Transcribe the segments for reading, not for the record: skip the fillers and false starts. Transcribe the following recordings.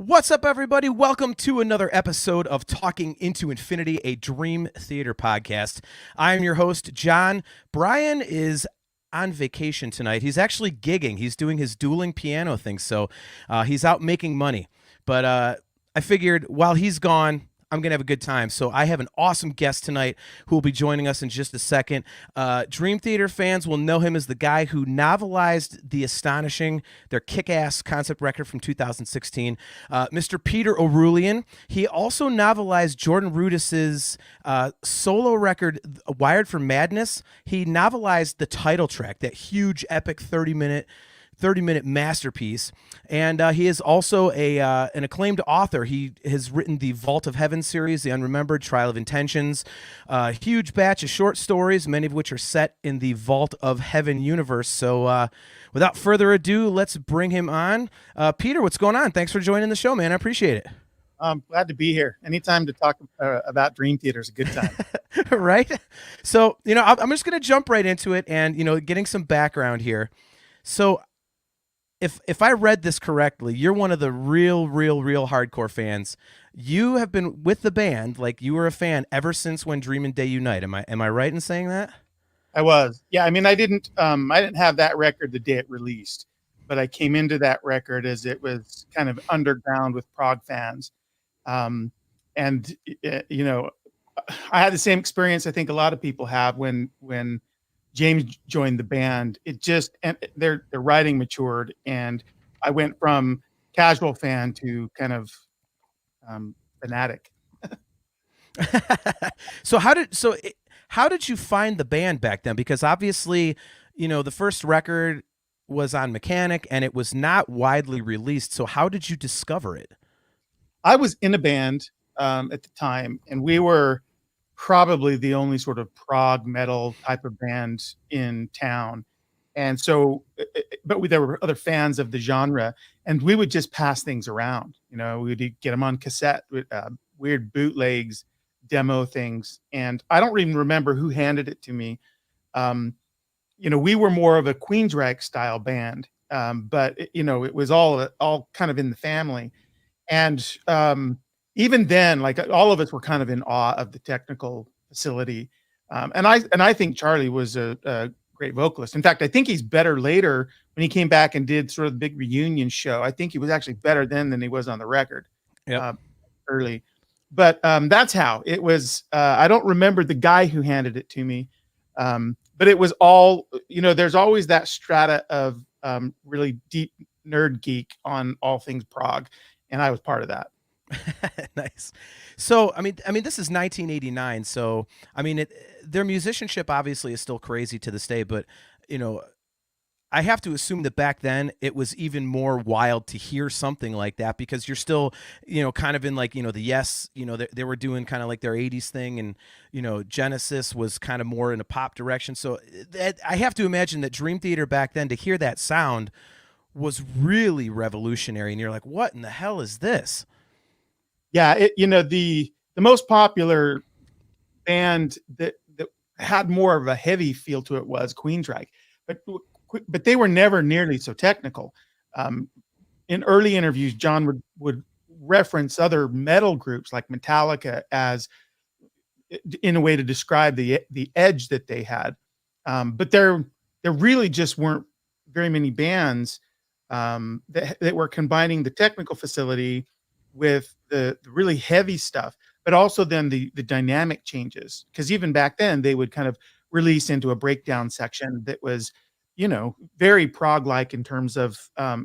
What's up, everybody? Welcome to another episode of Talking Into Infinity, a Dream Theater podcast. I am your host, John. Brian is on vacation tonight. He's actually gigging. He's doing his dueling piano thing, so he's out making money. But I figured while he's gone, I'm going to have a good time. So I have an awesome guest tonight who will be joining us in just a second. Dream Theater fans will know him as the guy who novelized The Astonishing, their kick-ass concept record from 2016. Mr. Peter Orullian. He also novelized Jordan Rudess's solo record, Wired for Madness. He novelized the title track, that huge, epic 30-minute masterpiece, and he is also an acclaimed author. He has written the Vault of Heaven series, The Unremembered, Trial of Intentions, a huge batch of short stories, many of which are set in the Vault of Heaven universe. So without further ado, let's bring him on. Peter, what's going on? Thanks for joining the show, man. I appreciate it. I'm glad to be here. Anytime to talk about Dream Theater is a good time. Right? So, I'm just going to jump right into it and, getting some background here. So if I read this correctly, you're one of the real hardcore fans. You have been with the band, like you were a fan ever since when Dream and Day Unite. Am I right in saying that? I was. Yeah, I mean, I didn't have that record the day it released, but I came into that record as it was kind of underground with prog fans. I had the same experience I think a lot of people have when James joined the band. Their writing matured, and I went from casual fan to kind of fanatic. So how did you find the band back then? Because obviously, the first record was on Mechanic and it was not widely released. So how did you discover it? I was in a band at the time, and we were probably the only sort of prog metal type of band in town. And so, there were other fans of the genre, and we would just pass things around. We'd get them on cassette, weird bootlegs, demo things. And I don't even remember who handed it to me. We were more of a Queensryche style band, but it was all kind of in the family. And even then, like all of us were kind of in awe of the technical facility. And I think Charlie was a great vocalist. In fact, I think he's better later when he came back and did sort of the big reunion show. I think he was actually better then than he was on the record. Yep. Early. But that's how it was. I don't remember the guy who handed it to me. But it was all, there's always that strata of really deep nerd geek on all things prog. And I was part of that. Nice. So, I mean, this is 1989. So, I mean, their musicianship obviously is still crazy to this day, but, I have to assume that back then it was even more wild to hear something like that, because you're still, kind of in like, the Yes, they were doing kind of like their 80s thing, and, Genesis was kind of more in a pop direction. So I have to imagine that Dream Theater back then, to hear that sound was really revolutionary. And you're like, what in the hell is this? Yeah, the most popular band that had more of a heavy feel to it was Queensryche, but they were never nearly so technical. In early interviews, John would reference other metal groups like Metallica as in a way to describe the edge that they had. But there really just weren't very many bands that were combining the technical facility with the really heavy stuff, but also then the dynamic changes. Because even back then, they would kind of release into a breakdown section that was, very prog-like in terms of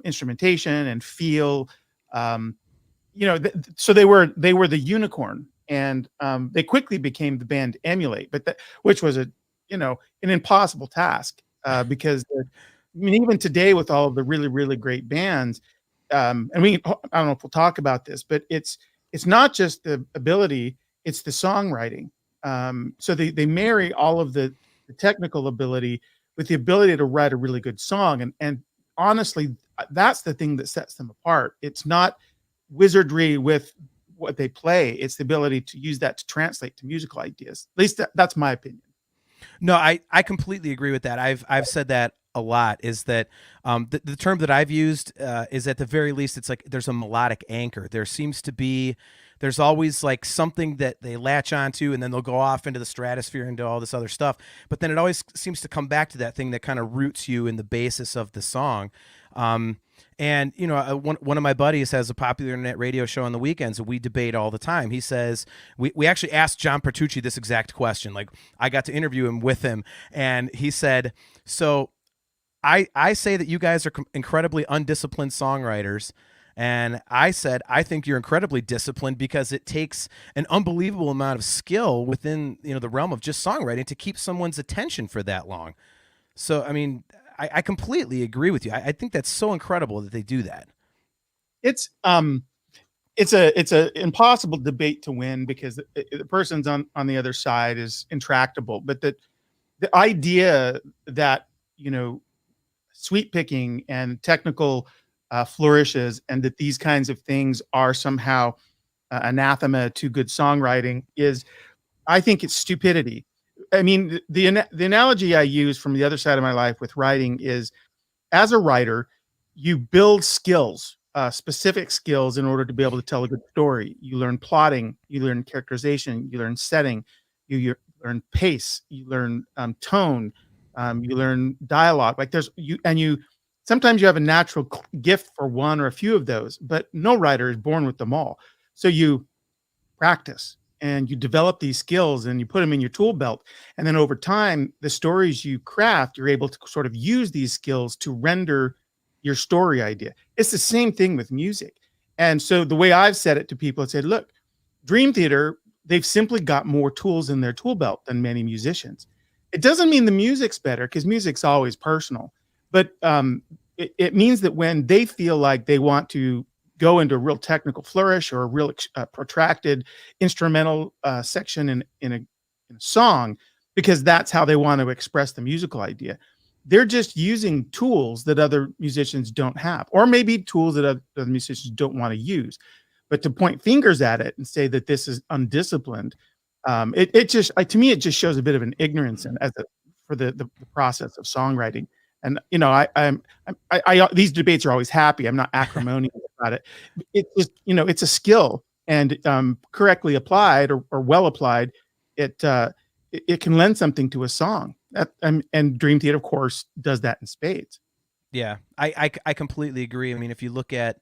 instrumentation and feel. So they were the unicorn, and they quickly became the band to emulate, which was an impossible task because even today with all of the really, really great bands, and I don't know if we'll talk about this, but it's not just the ability, it's the songwriting. So they marry all of the technical ability with the ability to write a really good song. And honestly, that's the thing that sets them apart. It's not wizardry with what they play. It's the ability to use that to translate to musical ideas. At least that's my opinion. No, I completely agree with that. I've said that a lot is that the term that I've used is, at the very least, it's like there's a melodic anchor. There's always like something that they latch onto, and then they'll go off into the stratosphere, into all this other stuff. But then it always seems to come back to that thing that kind of roots you in the basis of the song. And one of my buddies has a popular internet radio show on the weekends, and we debate all the time. He says we actually asked John Pertucci this exact question. Like, I got to interview him with him, and he said, "So I say that you guys are incredibly undisciplined songwriters." And I said, I think you're incredibly disciplined, because it takes an unbelievable amount of skill within the realm of just songwriting to keep someone's attention for that long. So, I mean, I completely agree with you. I think that's so incredible that they do that. It's a impossible debate to win, because the person's on the other side is intractable. But the idea that sweet picking and technical flourishes, and that these kinds of things are somehow anathema to good songwriting, is, I think, it's stupidity. I mean, the analogy I use from the other side of my life with writing is, as a writer, you build skills, specific skills, in order to be able to tell a good story. You learn plotting, you learn characterization, you learn setting, you learn pace, you learn tone, you learn dialogue. Like sometimes you have a natural gift for one or a few of those, but no writer is born with them all. So you practice and you develop these skills, and you put them in your tool belt. And then over time, the stories you craft, you're able to sort of use these skills to render your story idea. It's the same thing with music. And so the way I've said it to people, I said, look, Dream Theater, they've simply got more tools in their tool belt than many musicians. It doesn't mean the music's better, because music's always personal. But it means that when they feel like they want to go into a real technical flourish, or a real protracted instrumental section in a song, because that's how they want to express the musical idea, they're just using tools that other musicians don't have, or maybe tools that other musicians don't want to use. But to point fingers at it and say that this is undisciplined, to me, it just shows a bit of an ignorance for the process of songwriting. And these debates are always happy. I'm not acrimonious about it. It's just it's a skill, and correctly applied, or well applied, it can lend something to a song. And Dream Theater, of course, does that in spades. Yeah, I completely agree. I mean, if you look at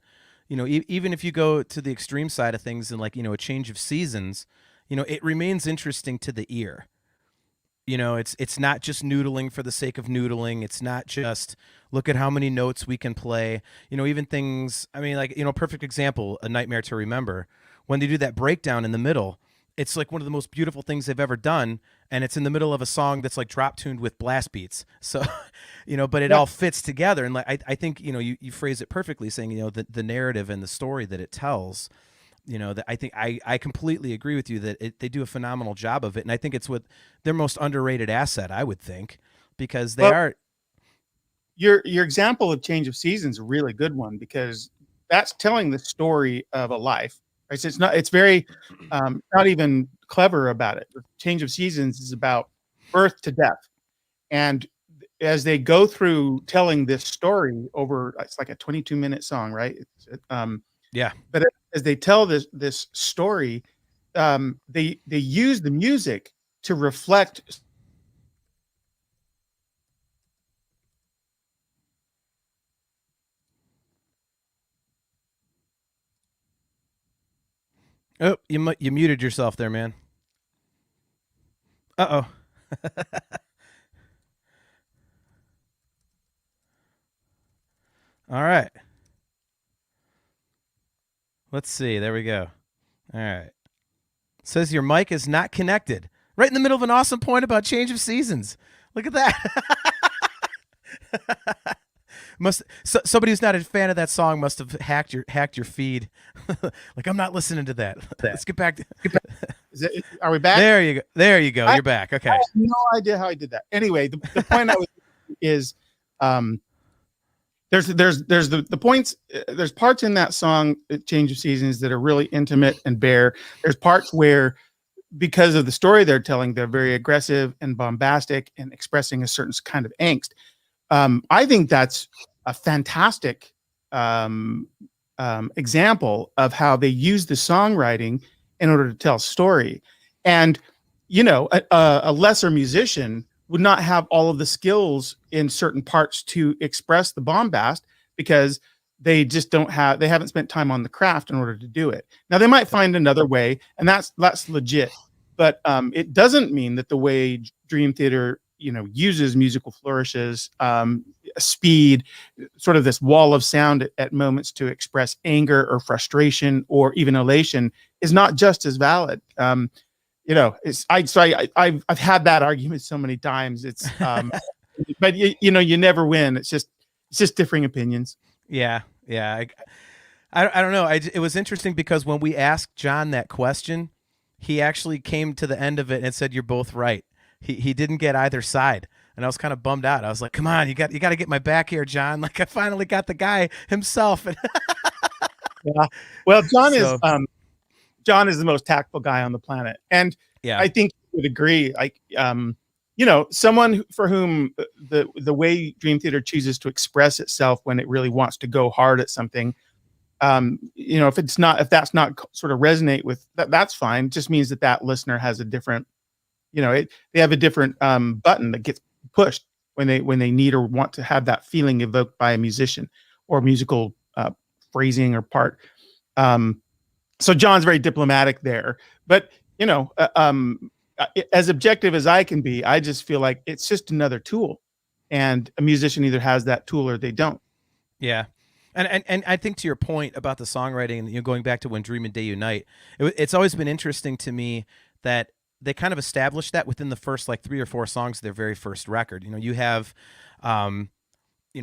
even if you go to the extreme side of things, and like a Change of Seasons, it remains interesting to the ear. It's not just noodling for the sake of noodling. It's not just look at how many notes we can play. Even things, I mean, like, perfect example, A Nightmare to Remember. When they do that breakdown in the middle, it's like one of the most beautiful things they've ever done. And it's in the middle of a song that's like drop tuned with blast beats. So, but it all fits together. And like, I think, you phrase it perfectly, saying, the narrative and the story that it tells, that I think I completely agree with you that they do a phenomenal job of it. And I think it's their most underrated asset, I would think, because they are. Your example of Change of Seasons is a really good one, because that's telling the story of a life. Right? So it's very not even clever about it. Change of Seasons is about birth to death. And as they go through telling this story over, it's like a 22-minute song, right? Yeah. But as they tell this story, they use the music to reflect. Oh, you muted yourself there, man. Uh-oh. All right. Let's see. There we go. All right. It says your mic is not connected. Right in the middle of an awesome point about Change of Seasons. Look at that. Somebody who's not a fan of that song must have hacked your feed. Like, I'm not listening to that. Let's get back. Are we back? There you go. There you go. You're back. Okay. I have no idea how I did that. Anyway, the point I was is there's the points. There's parts in that song, Change of Seasons, that are really intimate and bare. There's parts where, because of the story they're telling, they're very aggressive and bombastic and expressing a certain kind of angst. I think that's a fantastic example of how they use the songwriting in order to tell story. And, a lesser musician would not have all of the skills in certain parts to express the bombast because they just they haven't spent time on the craft in order to do it. Now they might find another way, and that's legit. But it doesn't mean that the way Dream Theater, uses musical flourishes, speed, sort of this wall of sound at moments to express anger or frustration or even elation is not just as valid. I've had that argument so many times. It's but you never win. It's just differing opinions. Yeah. I don't know. It was interesting because when we asked John that question, he actually came to the end of it and said, "You're both right." He didn't get either side, and I was kind of bummed out. I was like, "Come on, you got to get my back here, John." Like I finally got the guy himself. Yeah. Well, John is the most tactful guy on the planet, and yeah, I think you would agree. Like, someone for whom the way Dream Theater chooses to express itself when it really wants to go hard at something, if that's not sort of resonate with that's fine. It just means that listener has a different, they have a different button that gets pushed when they need or want to have that feeling evoked by a musician or musical phrasing or part. So John's very diplomatic there, but as objective as I can be, I just feel like it's just another tool, and a musician either has that tool or they don't. Yeah. And I think to your point about the songwriting and going back to When Dream and Day Unite, it's always been interesting to me that they kind of established that within the first like 3 or 4 songs of their very first record. You have,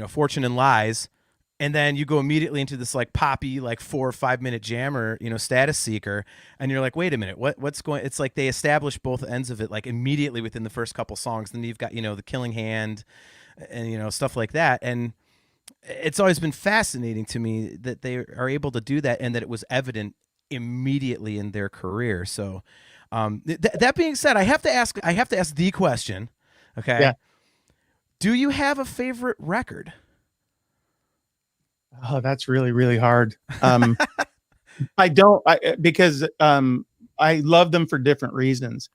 Fortune and Lies, and then you go immediately into this like poppy, like 4 or 5 minute jammer, Status Seeker. And you're like, wait a minute, what's going, it's like they establish both ends of it, like immediately within the first couple songs. Then you've got, The Killing Hand and, stuff like that. And it's always been fascinating to me that they are able to do that and that it was evident immediately in their career. So, that being said, I have to ask the question. Okay. Yeah. Do you have a favorite record? Oh, that's really, really hard. I don't, because I love them for different reasons.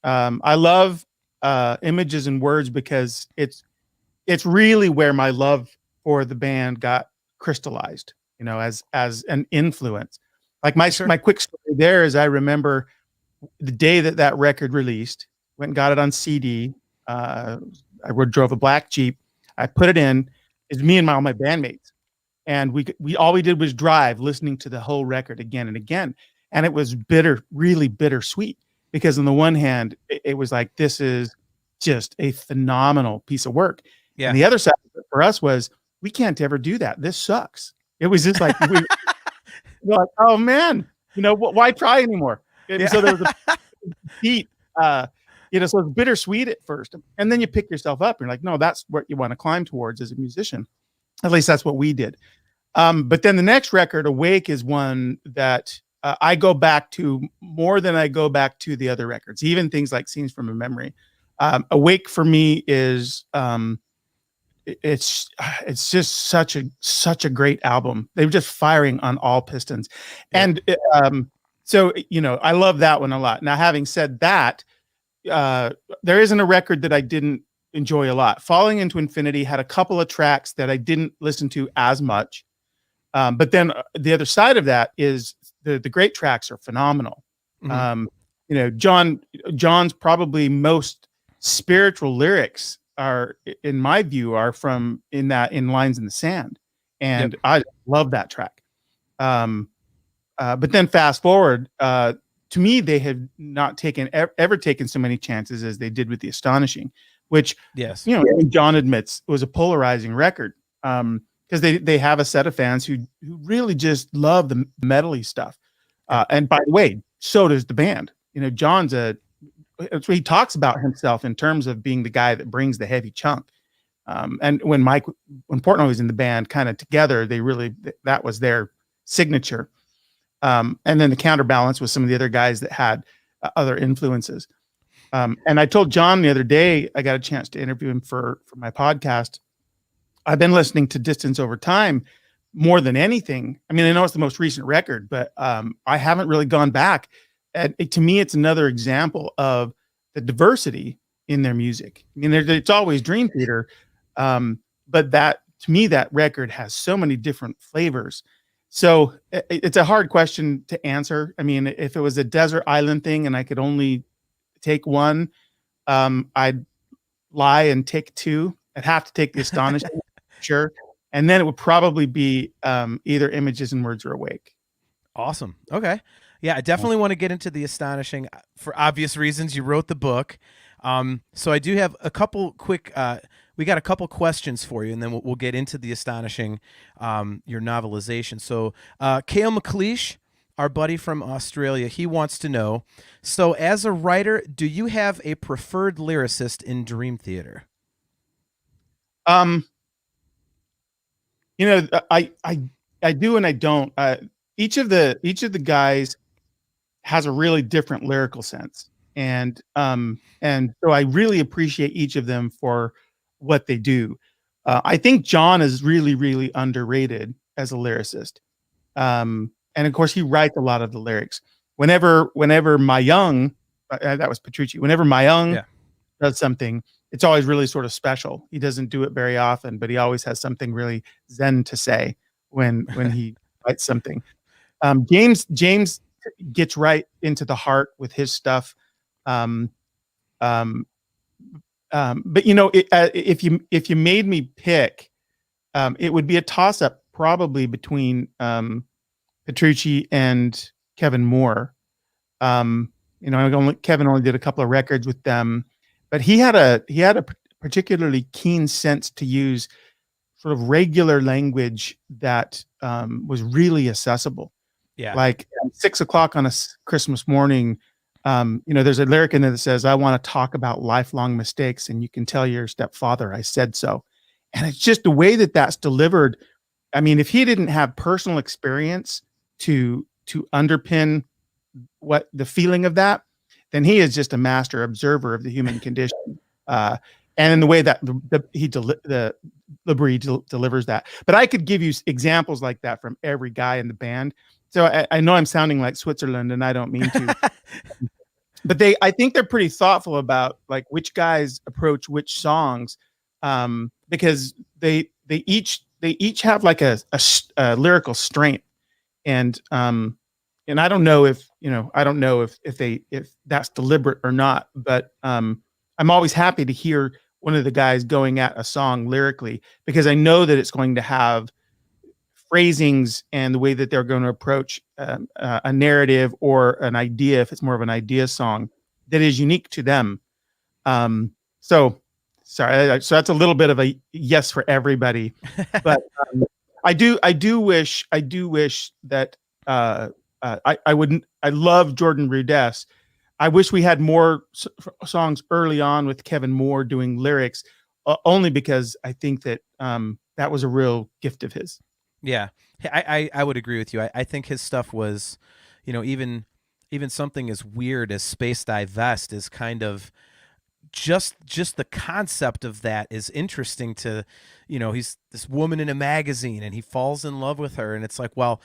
I love Images and Words because it's really where my love for the band got crystallized, as an influence. Like my quick story there is I remember the day that record released, went and got it on CD. I drove a black Jeep. I put it in. It's me and all my bandmates. And we all we did was drive listening to the whole record again and again. And it was really bittersweet, because on the one hand, it was like, this is just a phenomenal piece of work. Yeah. And the other side of it for us was, we can't ever do that. This sucks. It was just like, we're like, oh man, why try anymore? Yeah. So there was a beat, so it's bittersweet at first. And then you pick yourself up and you're like, no, that's what you want to climb towards as a musician. At least that's what we did. But then the next record, Awake, is one that I go back to more than I go back to the other records, even things like Scenes from a Memory. Awake for me is it's just such a great album. They were just firing on all pistons. Yeah. And so I love that one a lot. Now, having said that, there isn't a record that I didn't enjoy a lot. Falling into Infinity had a couple of tracks that I didn't listen to as much. But then the other side of that is the great tracks are phenomenal. Mm-hmm. John's probably most spiritual lyrics are, in my view, are from in Lines in the Sand. And yep. I love that track. But then fast forward, to me, they have not ever taken so many chances as they did with The Astonishing, which, yes, John admits was a polarizing record. Because they have a set of fans who really just love the metal-y stuff. And by the way, so does the band. John's he talks about himself in terms of being the guy that brings the heavy chunk. And when Portnoy was in the band, kind of together, that was their signature. And then the counterbalance was some of the other guys that had other influences. And I told John the other day, I got a chance to interview him for my podcast. I've been listening to Distance Over Time more than anything. I mean, I know it's the most recent record, but I haven't really gone back. And to me, it's another example of the diversity in their music. I mean, it's always Dream Theater, but that to me, that record has so many different flavors. So it's a hard question to answer. I mean, if it was a desert island thing and I could only take one, I'd lie and take two. I'd have to take the Astonishing, sure, and then it would probably be either Images and Words or Awake. Awesome. Okay. Yeah, I definitely want to get into the Astonishing for obvious reasons. You wrote the book. So I do have a couple quick, we got a couple questions for you, and then we'll get into the Astonishing, your novelization. So Kale McLeish, our buddy from Australia, he wants to know, so as a writer, do you have a preferred lyricist in Dream Theater? You know, I do and I don't. Each of the guys has a really different lyrical sense, and so I really appreciate each of them for what they do. I think John is really, really underrated as a lyricist, and of course he writes a lot of the lyrics. Whenever Mayung, that was Petrucci. Whenever Mayung Yeah. does something, it's always really sort of special. He doesn't do it very often, but he always has something really zen to say when he writes something. James gets right into the heart with his stuff. Um, um, but you know, if you made me pick, it would be a toss up probably between Petrucci and Kevin Moore. You know, Kevin only did a couple of records with them, but he had a particularly keen sense to use sort of regular language that was really accessible. Yeah. Like 6 o'clock on a Christmas morning, you know, there's a lyric in there that says, "I want to talk about lifelong mistakes, and you can tell your stepfather I said so." And it's just the way that that's delivered. I mean, if he didn't have personal experience to underpin what the feeling of that, then he is just a master observer of the human condition. And in the way that Labrie delivers that. But I could give you examples like that from every guy in the band. So I know I'm sounding like Switzerland, and I don't mean to. But I think they're pretty thoughtful about like which guys approach which songs, because they each have like a lyrical strength, and I don't know if if that's deliberate or not, but I'm always happy to hear one of the guys going at a song lyrically, because I know that it's going to have phrasings and the way that they're going to approach a narrative or an idea, if it's more of an idea song, that is unique to them. So sorry, so that's a little bit of a yes for everybody, but I do wish that I love Jordan Rudess. I wish we had more songs early on with Kevin Moore doing lyrics, only because I think that that was a real gift of his. Yeah, I would agree with you. I think his stuff was, you know, even something as weird as Space Dive Vest is kind of just the concept of that is interesting to, you know, he's this woman in a magazine and he falls in love with her, and it's like, well,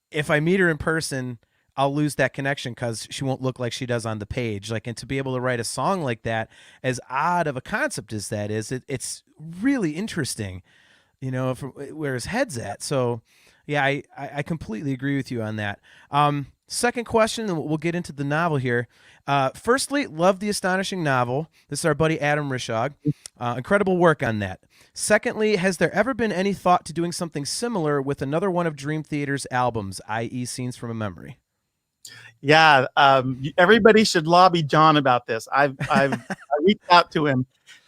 if I meet her in person, I'll lose that connection because she won't look like she does on the page. Like, and to be able to write a song like that, as odd of a concept as that is, it's really interesting, you know, from where his head's at. So yeah, I completely agree with you on that. Second question, and we'll get into the novel here. Firstly, love the Astonishing novel. This is our buddy Adam Rishog. Incredible work on that. Secondly, has there ever been any thought to doing something similar with another one of Dream Theater's albums, i.e. Scenes from a Memory? Yeah, everybody should lobby John about this. I reached out to him,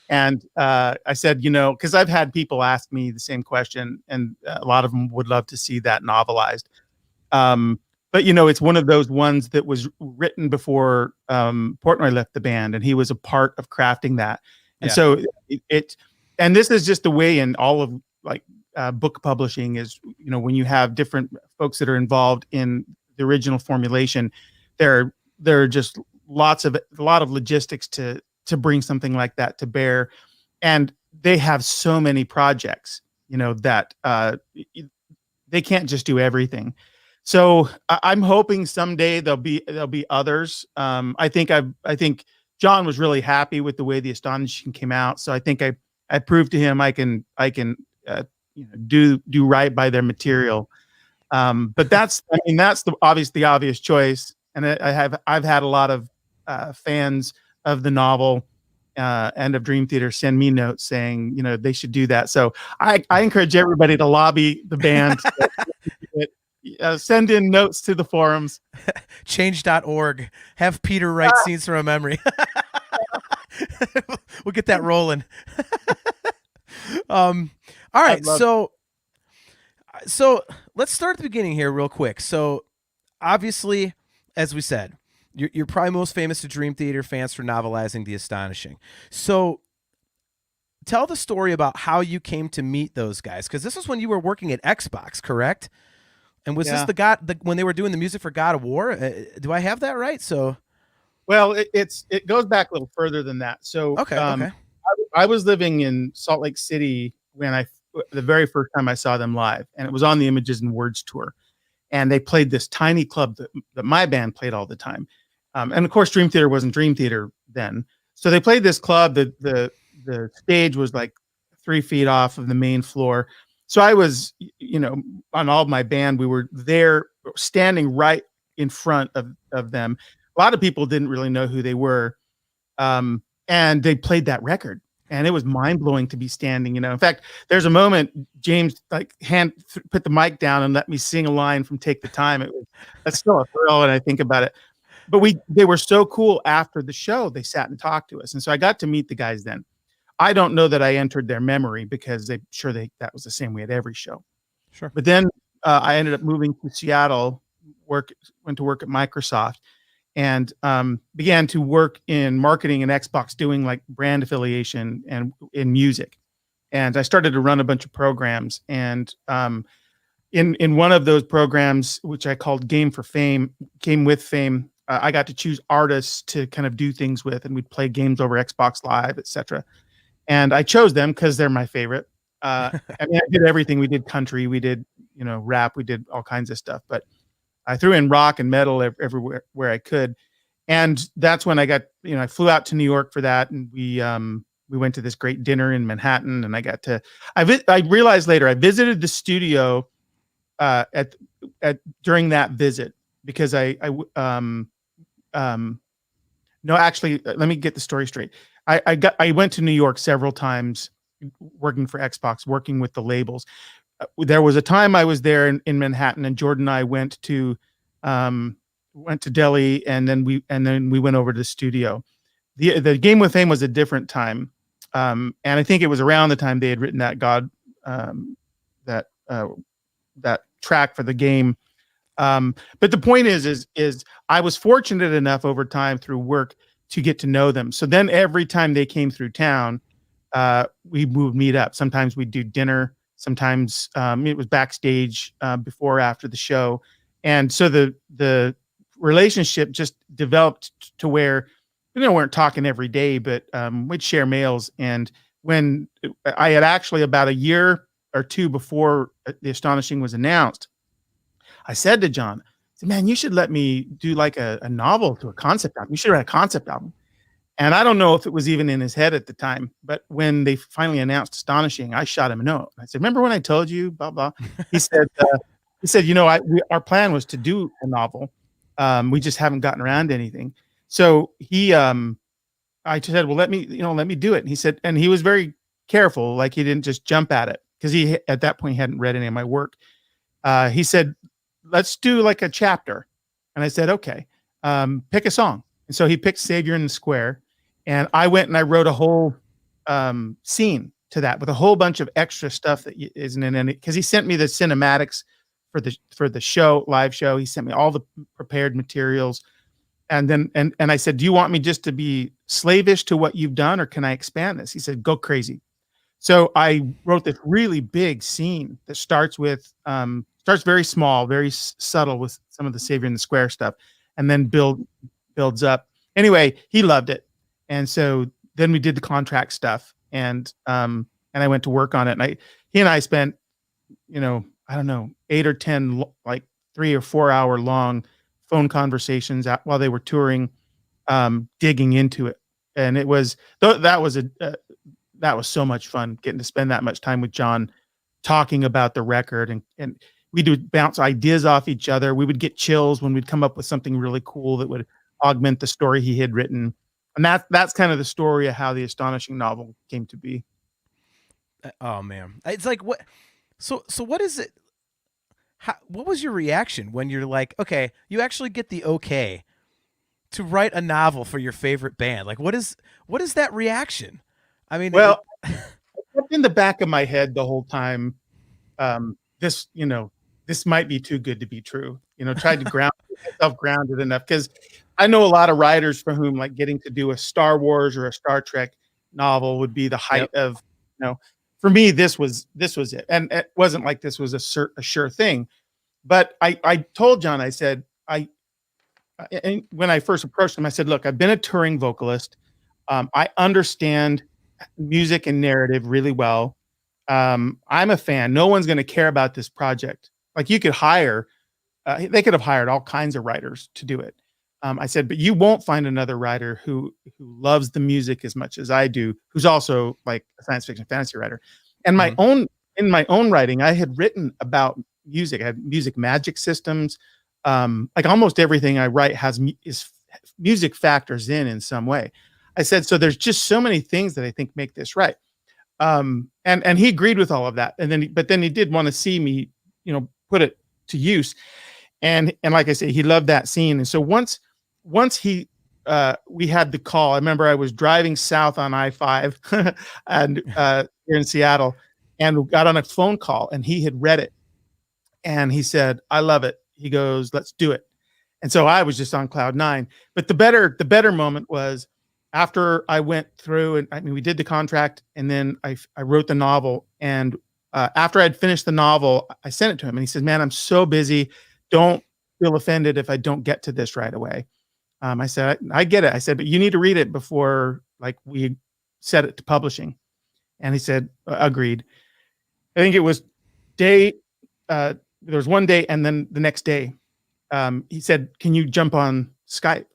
and I said, you know, because I've had people ask me the same question, and a lot of them would love to see that novelized. But you know, it's one of those ones that was written before Portnoy left the band, and he was a part of crafting that. And Yeah. so and this is just the way in all of like book publishing is, you know, when you have different folks that are involved in the original formulation, there are just a lot of logistics to bring something like that to bear. And they have so many projects, that they can't just do everything. So I'm hoping someday there'll be others. I think John was really happy with the way the Astonishing came out. So I think I proved to him I can do right by their material. But that's the obvious choice. And I've had a lot of fans of the novel and of Dream Theater send me notes saying they should do that. So I encourage everybody to lobby the band. Send in notes to the forums. Change.org. Have Peter write scenes from a memory. We'll get that rolling. All right. So let's start at the beginning here real quick. So obviously, as we said, you're probably most famous to Dream Theater fans for novelizing The Astonishing. So tell the story about how you came to meet those guys, because this was when you were working at Xbox, correct? And was this when they were doing the music for God of War? Do I have that right? So, well, it goes back a little further than that. So, okay. I was living in Salt Lake City when the very first time I saw them live, and it was on the Images and Words tour, and they played this tiny club that my band played all the time, and of course, Dream Theater wasn't Dream Theater then, so they played this club. The stage was like 3 feet off of the main floor. So I was, on all of my band, we were there standing right in front of them. A lot of people didn't really know who they were. And they played that record, and it was mind blowing to be standing, In fact, there's a moment James put the mic down and let me sing a line from Take the Time. That's still a thrill when I think about it. But they were so cool after the show. They sat and talked to us. And so I got to meet the guys then. I don't know that I entered their memory because that was the same way at every show. Sure. But then I ended up moving to Seattle, went to work at Microsoft, and began to work in marketing and Xbox, doing like brand affiliation and in music. And I started to run a bunch of programs. And in one of those programs, which I called Game with Fame, I got to choose artists to kind of do things with, and we'd play games over Xbox Live, etc. And I chose them because they're my favorite. I did everything. We did country, we did, rap, we did all kinds of stuff. But I threw in rock and metal everywhere where I could. And that's when I flew out to New York for that. And we went to this great dinner in Manhattan. And I realized later, I visited the studio during that visit because no, actually, let me get the story straight. I went to New York several times working for Xbox, working with the labels. There was a time I was there in Manhattan, and Jordan and I went to Delhi, and then we went over to the studio. The Game with Fame was a different time, and I think it was around the time they had written that that track for the game. But the point is I was fortunate enough over time through work to get to know them. So then every time they came through town, we would meet up. Sometimes we'd do dinner. Sometimes it was backstage before or after the show. And so the relationship just developed to where, we weren't talking every day, but we'd share mails. And when I had actually about a year or two before The Astonishing was announced, I said to John, man, you should let me do like a novel to a concept album. You should write a concept album. And I don't know if it was even in his head at the time, but when they finally announced Astonishing, I shot him a note. I said, remember when I told you, blah, blah. He said, our plan was to do a novel. We just haven't gotten around to anything. So I said, well, let me do it. And he said, and he was very careful. Like he didn't just jump at it because at that point, he hadn't read any of my work. He said, let's do like a chapter. And I said, okay, pick a song. And so he picked Savior in the Square. And I went and I wrote a whole scene to that with a whole bunch of extra stuff that isn't in any, because he sent me the cinematics for the show, live show. He sent me all the prepared materials. And then, and I said, do you want me just to be slavish to what you've done, or can I expand this? He said, go crazy. So I wrote this really big scene that starts very small, very subtle with some of the Savior in the Square stuff, and then builds up. Anyway, he loved it. And so then we did the contract stuff, and I went to work on it. And he and I spent, I don't know, 8 or 10 like 3 or 4 hour long phone conversations while they were touring, digging into it. And it was that was so much fun getting to spend that much time with John talking about the record, and we would bounce ideas off each other. We would get chills when we'd come up with something really cool that would augment the story he had written. And that's kind of the story of how the Astonishing novel came to be. Oh man, it's like what? So what is it? What was your reaction when you're like, okay, you actually get the okay to write a novel for your favorite band? Like, what is that reaction? I mean, well, in the back of my head the whole time, this this might be too good to be true. Tried to ground myself grounded enough, because I know a lot of writers for whom like getting to do a Star Wars or a Star Trek novel would be the height of, for me, this was it. And it wasn't like this was a sure thing. But I told John, I said, and when I first approached him, I said, look, I've been a touring vocalist. I understand music and narrative really well. I'm a fan. No one's going to care about this project. Like, you could they could have hired all kinds of writers to do it. I said, but you won't find another writer who loves the music as much as I do, who's also like a science fiction fantasy writer. And in my own writing, I had written about music. I had music magic systems. Like almost everything I write is music factors in some way. I said, so there's just so many things that I think make this right. And he agreed with all of that. But then he did want to see me, put it to use. And like I say, he loved that scene. And so once we had the call, I remember I was driving south on I-5 and here in Seattle, and got on a phone call, and he had read it. And he said, I love it. He goes, let's do it. And so I was just on cloud nine. But the better moment was after I went through, and I mean, we did the contract, and then I wrote the novel. And after I'd finished the novel, I sent it to him, and he said, man, I'm so busy. Don't feel offended if I don't get to this right away. I said, I get it. I said, but you need to read it before like we set it to publishing. And he said, agreed. I think it was there was one day, and then the next day, he said, can you jump on Skype?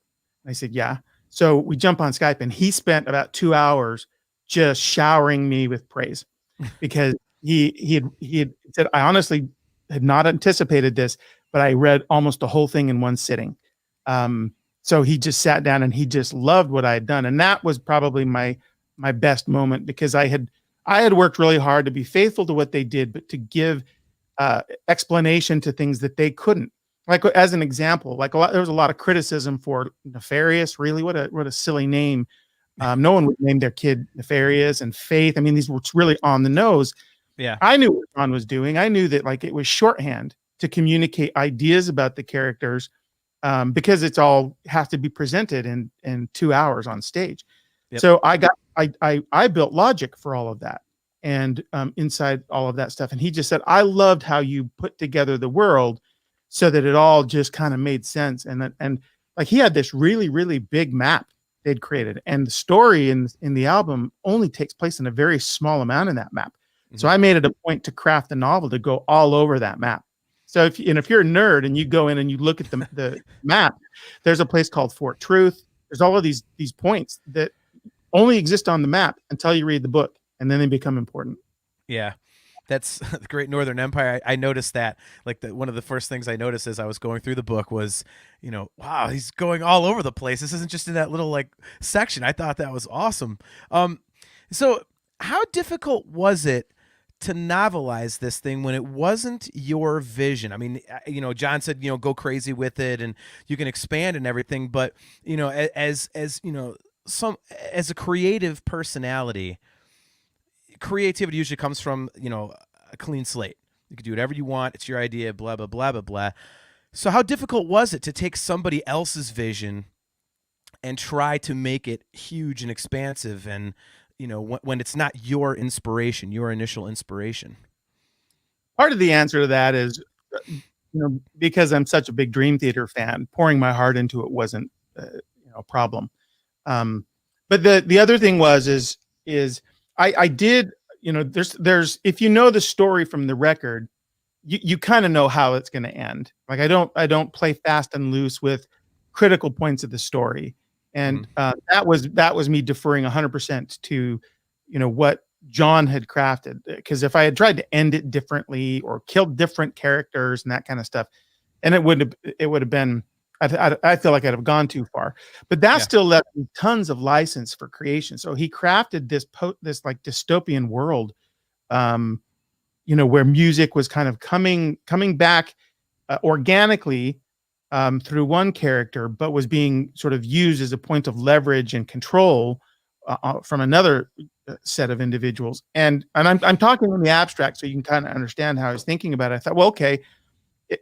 And I said, yeah. So we jump on Skype, and he spent about 2 hours just showering me with praise, because he had said, I honestly had not anticipated this, but I read almost the whole thing in one sitting. So he just sat down and he just loved what I had done. And that was probably my best moment, because I had worked really hard to be faithful to what they did, but to give explanation to things that they couldn't. Like, as an example, there was a lot of criticism for Nefarious. Really, what a silly name. No one would name their kid Nefarious and Faith. I mean, these were really on the nose. Yeah. I knew what John was doing. I knew that like it was shorthand to communicate ideas about the characters, because it's all has to be presented in 2 hours on stage. Yep. So I built logic for all of that, and inside all of that stuff. And he just said, I loved how you put together the world so that it all just kind of made sense. And like, he had this really, really big map they'd created, and the story in the album only takes place in a very small amount in that map. Mm-hmm. So I made it a point to craft the novel to go all over that map. So if you're a nerd and you go in and you look at the map, there's a place called Fort Truth. There's all of these points that only exist on the map until you read the book, and then they become important. Yeah. That's the Great Northern Empire. I noticed that, like, one of the first things I noticed as I was going through the book was, wow, he's going all over the place. This isn't just in that little like section. I thought that was awesome. So how difficult was it to novelize this thing when it wasn't your vision? I mean, John said, go crazy with it and you can expand and everything, but as a creative personality, creativity usually comes from, a clean slate. You can do whatever you want. It's your idea, blah, blah, blah, blah, blah. So how difficult was it to take somebody else's vision and try to make it huge and expansive, and, when it's not your inspiration, your initial inspiration? Part of the answer to that is, because I'm such a big Dream Theater fan, pouring my heart into it wasn't, a problem. But the other thing is I did, there's if you know the story from the record, you kind of know how it's going to end. Like I don't play fast and loose with critical points of the story, and that was me deferring 100% to, what John had crafted. Because if I had tried to end it differently or killed different characters and that kind of stuff, and it would have been. I feel like I'd have gone too far, but that still left me tons of license for creation. So he crafted this like dystopian world, where music was kind of coming back organically through one character, but was being sort of used as a point of leverage and control from another set of individuals. And I'm talking in the abstract, so you can kind of understand how I was thinking about it. I thought, well, okay,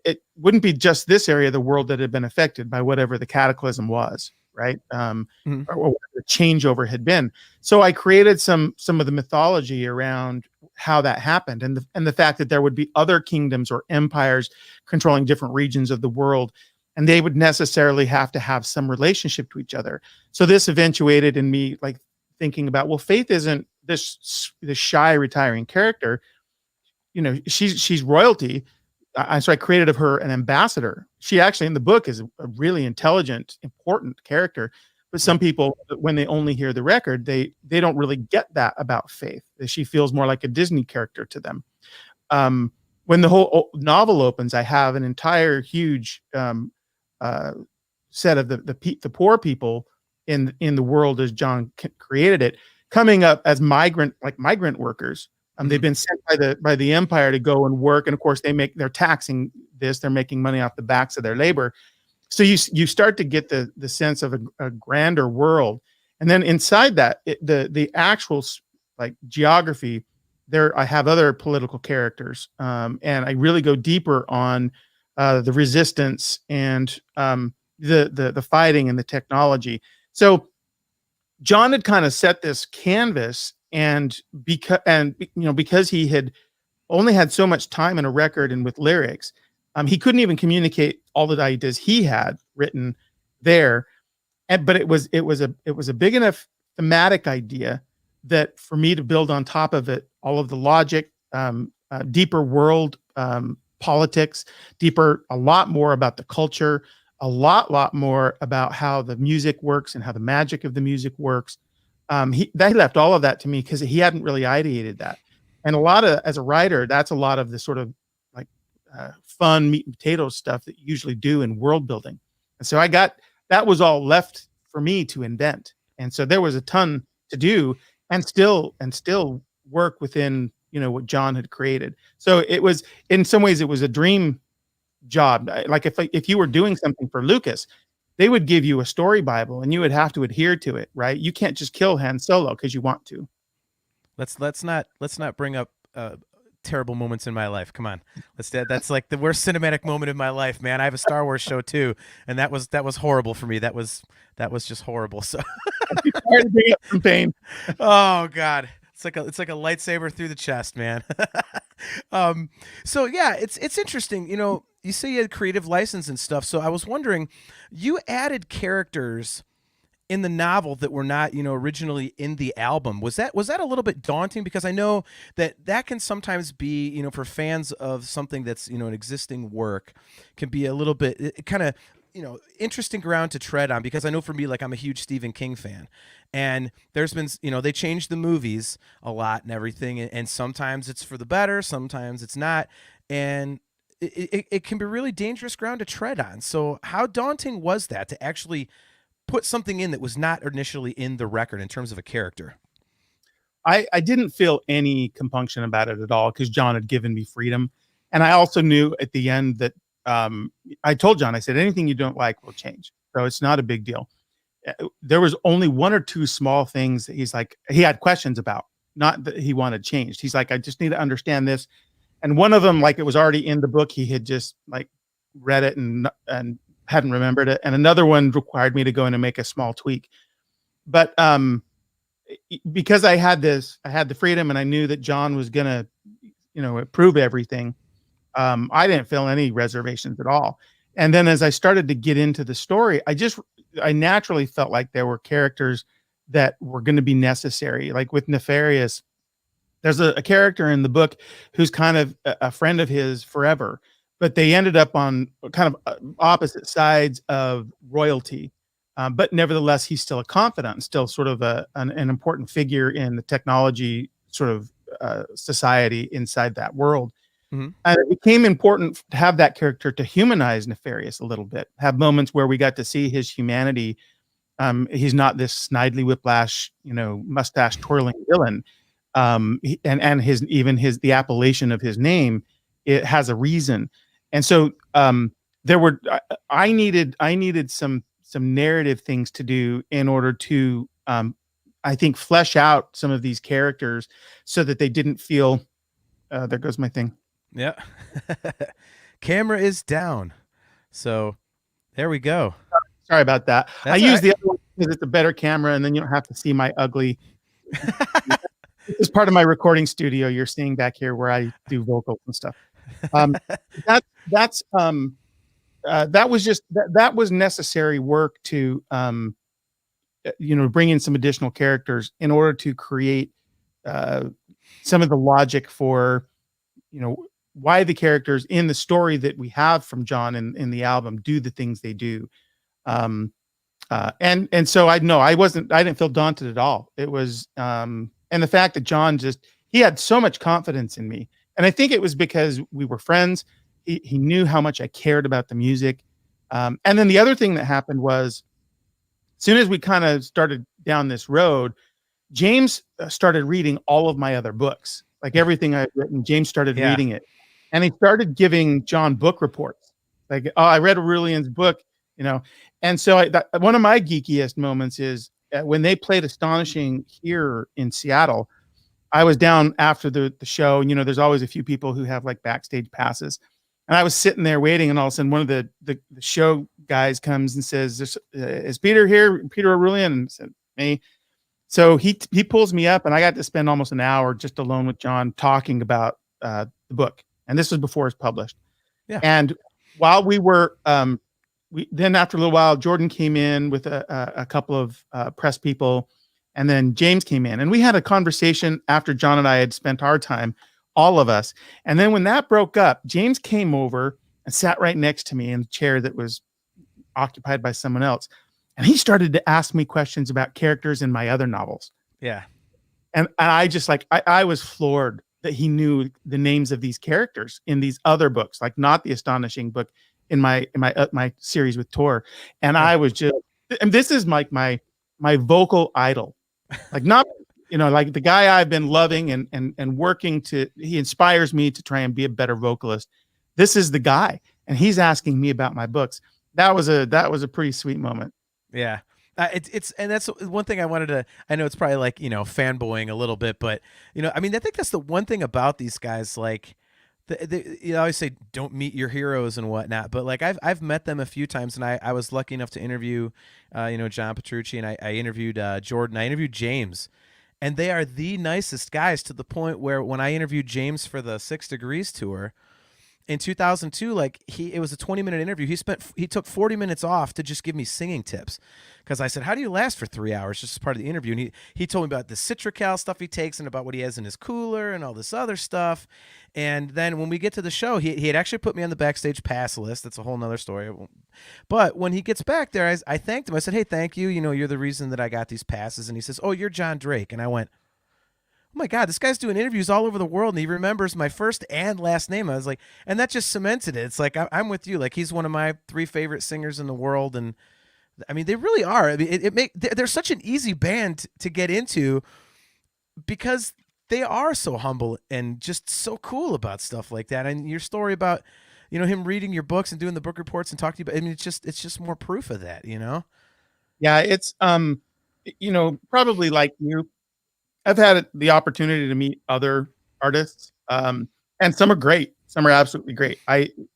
it wouldn't be just this area of the world that had been affected by whatever the cataclysm was, right? Or what the changeover had been. So I created some of the mythology around how that happened, and the fact that there would be other kingdoms or empires controlling different regions of the world, and they would necessarily have to have some relationship to each other. So this eventuated in me like thinking about, well, Faith isn't this shy, retiring character. She's royalty. So I created of her an ambassador. She actually in the book is a really intelligent, important character. But some people, when they only hear the record, they don't really get that about Faith. She feels more like a Disney character to them. When the whole novel opens, I have an entire huge set of the poor people in the world as John created it, coming up as migrant workers. They've been sent by the empire to go and work, and of course they're taxing this. They're making money off the backs of their labor. So you start to get the sense of a grander world, and then inside that, the actual like geography. There, I have other political characters, and I really go deeper on the resistance and the fighting and the technology. So John had kind of set this canvas. And because he had only had so much time in a record and with lyrics, he couldn't even communicate all the ideas he had written there. But it was a big enough thematic idea that for me to build on top of it, all of the logic, deeper world politics, a lot more about the culture, a lot more about how the music works and how the magic of the music works. They left all of that to me because he hadn't really ideated that. And as a writer, that's a lot of the sort of like fun meat and potatoes stuff that you usually do in world building. And so that was all left for me to invent. And so there was a ton to do and still work within, what John had created. So it was, in some ways, it was a dream job. Like if you were doing something for Lucas, they would give you a story Bible and you would have to adhere to it, right? You can't just kill Han Solo because you want to. Let's not bring up terrible moments in my life. Come on, that's like the worst cinematic moment in my life, man. I have a Star Wars show too, and that was horrible for me. That was just horrible. So sorry to bring up some pain. Oh God, it's like a lightsaber through the chest, man. So yeah, it's interesting. You say you had creative license and stuff. So I was wondering, you added characters in the novel that were not, originally in the album. Was that a little bit daunting? Because I know that can sometimes be, for fans of something that's, an existing work, can be a little bit kind of, interesting ground to tread on. Because I know for me, like I'm a huge Stephen King fan, and there's been, they changed the movies a lot and everything. And sometimes it's for the better, sometimes it's not. And it can be really dangerous ground to tread on. So how daunting was that to actually put something in that was not initially in the record in terms of a character? I didn't feel any compunction about it at all because John had given me freedom. And I also knew at the end that I told John, I said, anything you don't like will change. So it's not a big deal. There was only one or two small things that he had questions about, not that he wanted changed. He's like, I just need to understand this. And one of them, like it was already in the book, he had just like read it and hadn't remembered it. And another one required me to go in and make a small tweak. But because I had the freedom and I knew that John was going to, approve everything, I didn't feel any reservations at all. And then as I started to get into the story, I naturally felt like there were characters that were going to be necessary. Like with Nefarious, There's a character in the book who's kind of a friend of his forever, but they ended up on kind of opposite sides of royalty. But nevertheless, he's still a confidant, still sort of an important figure in the technology sort of society inside that world. Hmm. And it became important to have that character to humanize Nefarious a little bit, have moments where we got to see his humanity. He's not this snidely whiplash, mustache twirling villain. And his even his the appellation of his name, it has a reason. And so there were I needed some narrative things to do in order to I think flesh out some of these characters so that they didn't feel there goes my thing. Yeah. Camera is down. So there we go. Sorry about that. That's I use right. the other one because it's a better camera, and then you don't have to see my ugly. This is part of my recording studio. You're seeing back here where I do vocals and stuff. Um, that that's that was just that was necessary work to bring in some additional characters in order to create uh, some of the logic for why the characters in the story that we have from John in the album do the things they do. And so I didn't feel daunted at all. It was and the fact that John he had so much confidence in me, and I think it was because we were friends. He knew how much I cared about the music. And then the other thing that happened was, as soon as we kind of started down this road, James started reading all of my other books, like everything I've written. James started Yeah. reading it, and he started giving John book reports. Like, oh, I read Orullian's book, And so one of my geekiest moments is when they played Astonishing here in Seattle. I was down after the show, and there's always a few people who have like backstage passes. And I was sitting there waiting, and all of a sudden one of the show guys comes and says, is Peter here? Peter Orullian? And I said, me. So he pulls me up, and I got to spend almost an hour just alone with John talking about the book. And this was before it's published. Yeah. And while we were, then after a little while, Jordan came in with a couple of press people, and then James came in, and we had a conversation after John and I had spent our time, all of us. And then when that broke up, James came over and sat right next to me in the chair that was occupied by someone else. And he started to ask me questions about characters in my other novels. Yeah. And I just I was floored that he knew the names of these characters in these other books, like not the Astonishing book in my series with Tor. And I was just, and this is like my vocal idol, like not, like the guy I've been loving and working he inspires me to try and be a better vocalist. This is the guy, and he's asking me about my books. That was a pretty sweet moment. Yeah. And that's one thing I wanted to, I know it's probably like, fanboying a little bit, but, I mean, I think that's the one thing about these guys, like, you always say don't meet your heroes and whatnot, but like I've met them a few times, and I was lucky enough to interview, John Petrucci, and I interviewed Jordan, I interviewed James, and they are the nicest guys, to the point where when I interviewed James for the 6 Degrees tour in 2002, like it was a 20-minute interview. He took 40 minutes off to just give me singing tips, because I said, how do you last for 3 hours, just as part of the interview? And he told me about the Citracal stuff he takes, and about what he has in his cooler and all this other stuff. And then when we get to the show, he had actually put me on the backstage pass list. That's a whole nother story. But when he gets back there, I thanked him. I said, hey, thank you. You're the reason that I got these passes. And he says, oh, you're John Drake. And I went, oh my God, this guy's doing interviews all over the world, and he remembers my first and last name. I was like, and that just cemented it. It's like, I'm with you. Like, he's one of my 3 favorite singers in the world. And I mean, they really are. I mean, they're such an easy band to get into, because they are so humble and just so cool about stuff like that. And your story about, him reading your books and doing the book reports and talking to you about, I mean, it's just more proof of that, Yeah, it's probably like you, I've had the opportunity to meet other artists, and some are great. Some are absolutely great.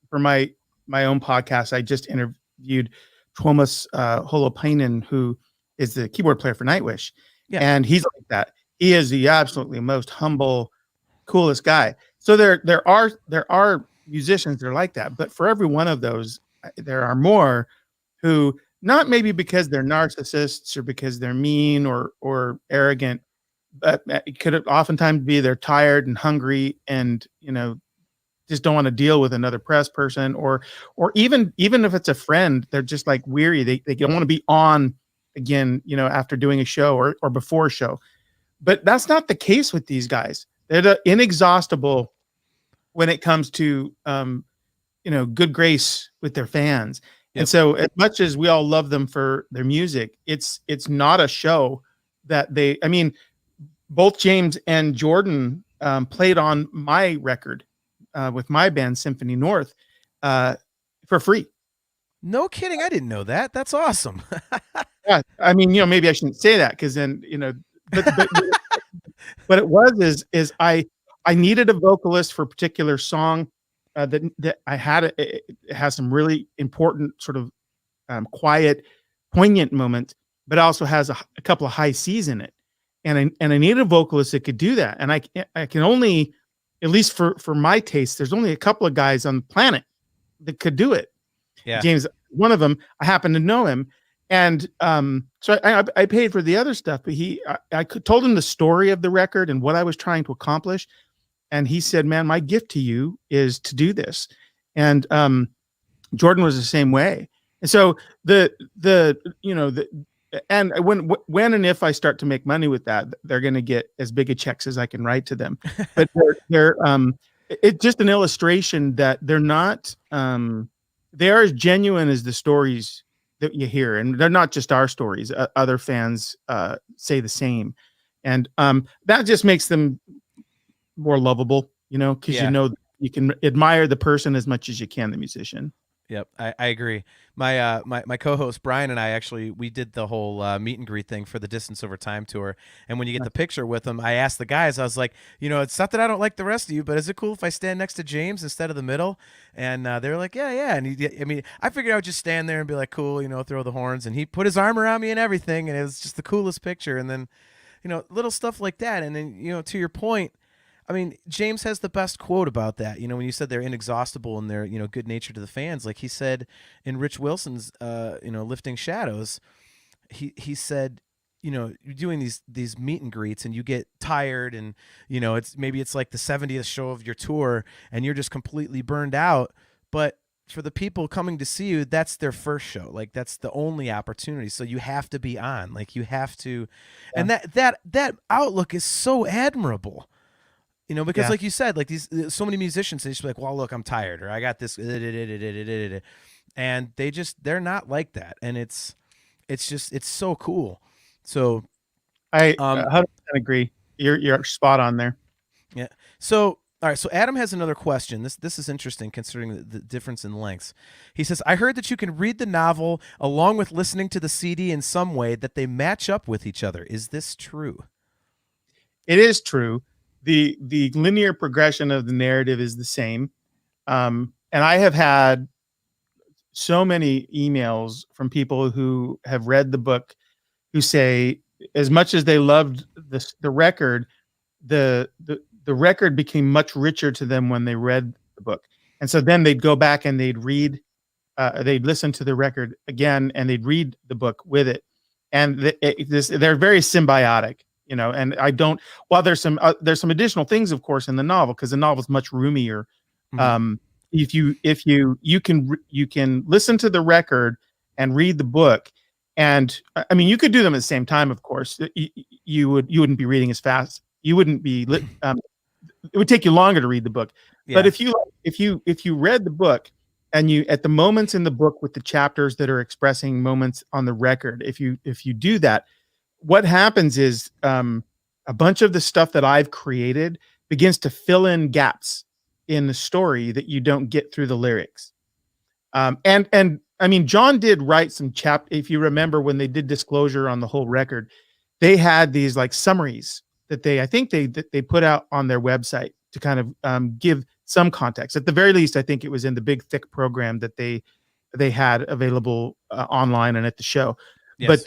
For my own podcast, I just interviewed Tuomas Holopainen, who is the keyboard player for Nightwish. Yeah. And he's like that. He is the absolutely most humble, coolest guy. So there are musicians that are like that, but for every one of those, there are more who, not maybe because they're narcissists or because they're mean or arrogant, but it could oftentimes be they're tired and hungry and, just don't want to deal with another press person, or even if it's a friend, they're just like weary. They don't want to be on again, after doing a show or before a show. But that's not the case with these guys. They're inexhaustible when it comes to good grace with their fans. Yep. And so as much as we all love them for their music, it's not a show that both James and Jordan played on my record with my band Symphony North for free. No kidding. I didn't know that. That's awesome. Yeah. Maybe I shouldn't say that because then, but what it was is I needed a vocalist for a particular song that I had. It has some really important sort of quiet, poignant moments, but also has a couple of high C's in it. And I needed a vocalist that could do that. And I can only, at least for my taste, there's only a couple of guys on the planet that could do it. Yeah. James, one of them, I happen to know him. And so I paid for the other stuff, but I told him the story of the record and what I was trying to accomplish. And he said, man, my gift to you is to do this. And Jordan was the same way. And so and when and if I start to make money with that, they're going to get as big a checks as I can write to them. But they're it's just an illustration that they're not they are as genuine as the stories that you hear, and they're not just our stories. Other fans say the same, and that just makes them more lovable, because you can admire the person as much as you can the musician. Yep, I agree. My my co-host Brian and I we did the whole meet and greet thing for the Distance Over Time tour. And when you get the picture with them, I asked the guys, I was like, it's not that I don't like the rest of you, but is it cool if I stand next to James instead of the middle? And they were like, yeah. And I figured I would just stand there and be like, cool, throw the horns. And he put his arm around me and everything, and it was just the coolest picture. And then, little stuff like that. And then, to your point, James has the best quote about that. When you said they're inexhaustible and they're, good natured to the fans, like he said in Rich Wilson's, Lifting Shadows, he said, you're doing these meet and greets and you get tired and, it's like the 70th show of your tour and you're just completely burned out. But for the people coming to see you, that's their first show. Like that's the only opportunity. So you have to be on, like you have to, and that outlook is so admirable. Because like you said, like so many musicians, they just be like, well, look, I'm tired, or I got this, and they're not like that. And it's so cool. So I 100% agree. You're spot on there. Yeah. So, all right. So Adam has another question. This is interesting considering the difference in lengths. He says, I heard that you can read the novel along with listening to the CD in some way that they match up with each other. Is this true? It is true. The linear progression of the narrative is the same. And I have had so many emails from people who have read the book who say, as much as they loved the record, the record became much richer to them when they read the book. And so then they'd go back and they'd listen to the record again and they'd read the book with it. And they're very symbiotic. And I don't. Well, there's some additional things, of course, in the novel because the novel is much roomier. Mm-hmm. If you can listen to the record and read the book, and you could do them at the same time. Of course, you wouldn't be reading as fast. You wouldn't be. It would take you longer to read the book. Yeah. But if you read the book and you at the moments in the book with the chapters that are expressing moments on the record, if you do that. What happens is a bunch of the stuff that I've created begins to fill in gaps in the story that you don't get through the lyrics. John did write some if you remember when they did Disclosure on the whole record, they had these like summaries that I think they put out on their website to kind of give some context. At the very least, I think it was in the big thick program that they had available online and at the show. Yes. But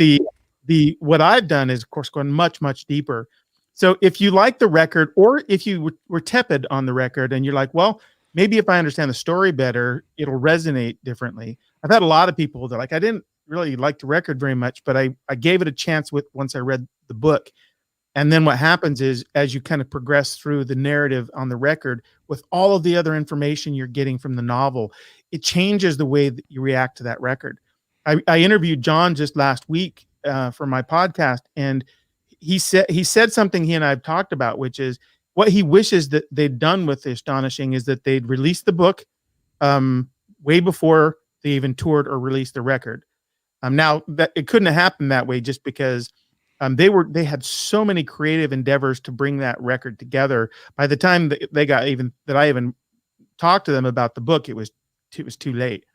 what I've done is, of course, gone much, much deeper. So if you like the record, or if you were tepid on the record and you're like, well, maybe if I understand the story better, it'll resonate differently. I've had a lot of people that are like, I didn't really like the record very much, but I gave it a chance once I read the book. And then what happens is, as you kind of progress through the narrative on the record, with all of the other information you're getting from the novel, it changes the way that you react to that record. I interviewed John just last week for my podcast, and he said something he and I have talked about, which is what he wishes that they'd done with Astonishing is that they'd released the book way before they even toured or released the record. Now that it couldn't have happened that way, just because they had so many creative endeavors to bring that record together. By the time that I even talked to them about the book, it was too late.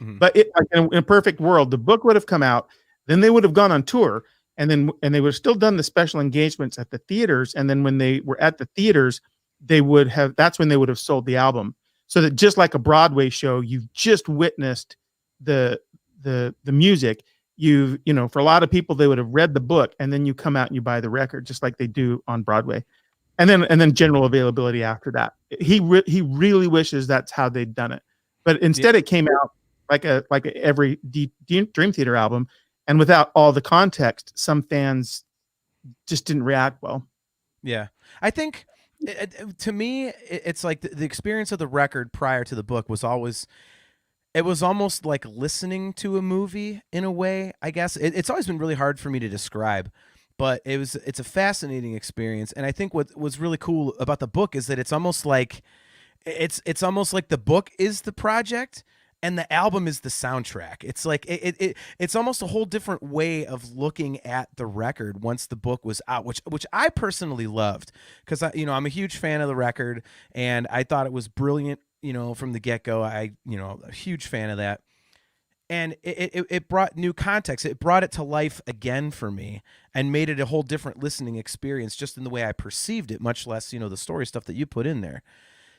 Mm-hmm. But in a perfect world, the book would have come out, then they would have gone on tour, and they would have still done the special engagements at the theaters. And then when they were at the theaters, that's when they would have sold the album. So that just like a Broadway show, you've just witnessed the music. For a lot of people, they would have read the book, and then you come out and you buy the record, just like they do on Broadway. And then general availability after that. He really wishes that's how they'd done it. But instead it came out like every Dream Theater album, and without all the context, some fans just didn't react well. Yeah. I think to me, it's like the experience of the record prior to the book was always, it was almost like listening to a movie in a way, I guess. It's always been really hard for me to describe, but it's a fascinating experience. And I think what was really cool about the book is that it's almost like the book is the project and the album is the soundtrack. It's like it's almost a whole different way of looking at the record once the book was out, which I personally loved, because I'm a huge fan of the record, and I thought it was brilliant, from the get-go. A huge fan of that. And it brought new context. It brought it to life again for me and made it a whole different listening experience, just in the way I perceived it, much less, the story stuff that you put in there.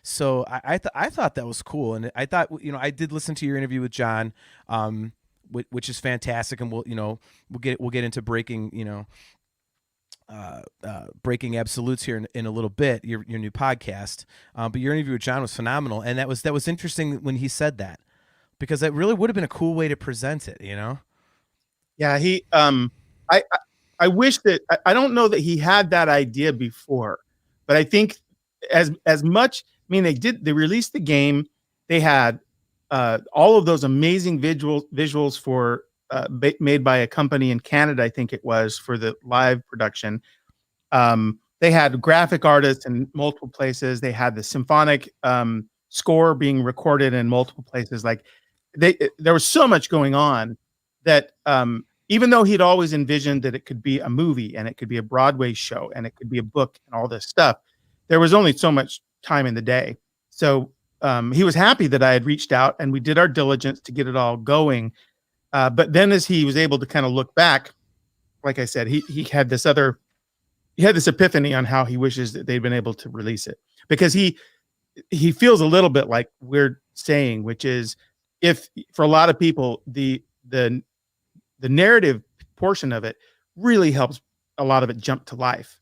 So I thought that was cool. And I thought, I did listen to your interview with John, which is fantastic. And we'll get into breaking absolutes here in a little bit, your new podcast. But your interview with John was phenomenal. And that was interesting when he said that, because that really would have been a cool way to present it, Yeah. I wish that, I don't know that he had that idea before, but I think as much, they released the game. They had all of those amazing visuals for made by a company in Canada, I think it was, for the live production. They had graphic artists in multiple places. They had the symphonic score being recorded in multiple places. Like there was so much going on that even though he'd always envisioned that it could be a movie and it could be a Broadway show and it could be a book and all this stuff, there was only so much time in the day. So he was happy that I had reached out and we did our diligence to get it all going. But then as he was able to kind of look back, like I said, he had this epiphany on how he wishes that they'd been able to release it, because he feels a little bit like we're saying, which is, if for a lot of people, the narrative portion of it really helps a lot of it jump to life.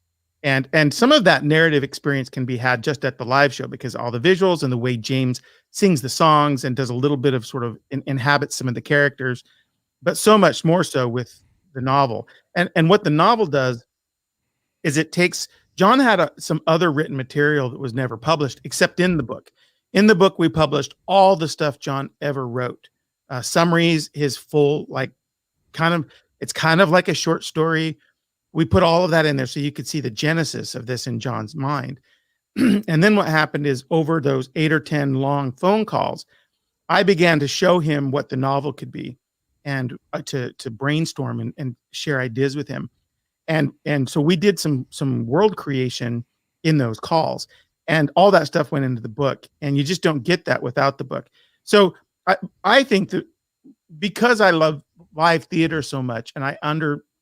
And some of that narrative experience can be had just at the live show, because all the visuals and the way James sings the songs and does a little bit of sort of inhabits some of the characters, but so much more so with the novel. And what the novel does is it takes, John had some other written material that was never published except in the book. In the book, we published all the stuff John ever wrote, summaries, his full, it's kind of like a short story. We put all of that in there so you could see the genesis of this in John's mind. And then what happened is, over those 8 or 10 long phone calls, I began to show him what the novel could be, and to brainstorm and share ideas with him. And so we did some world creation in those calls, and all that stuff went into the book, and you just don't get that without the book. So I think that because I love live theater so much, and I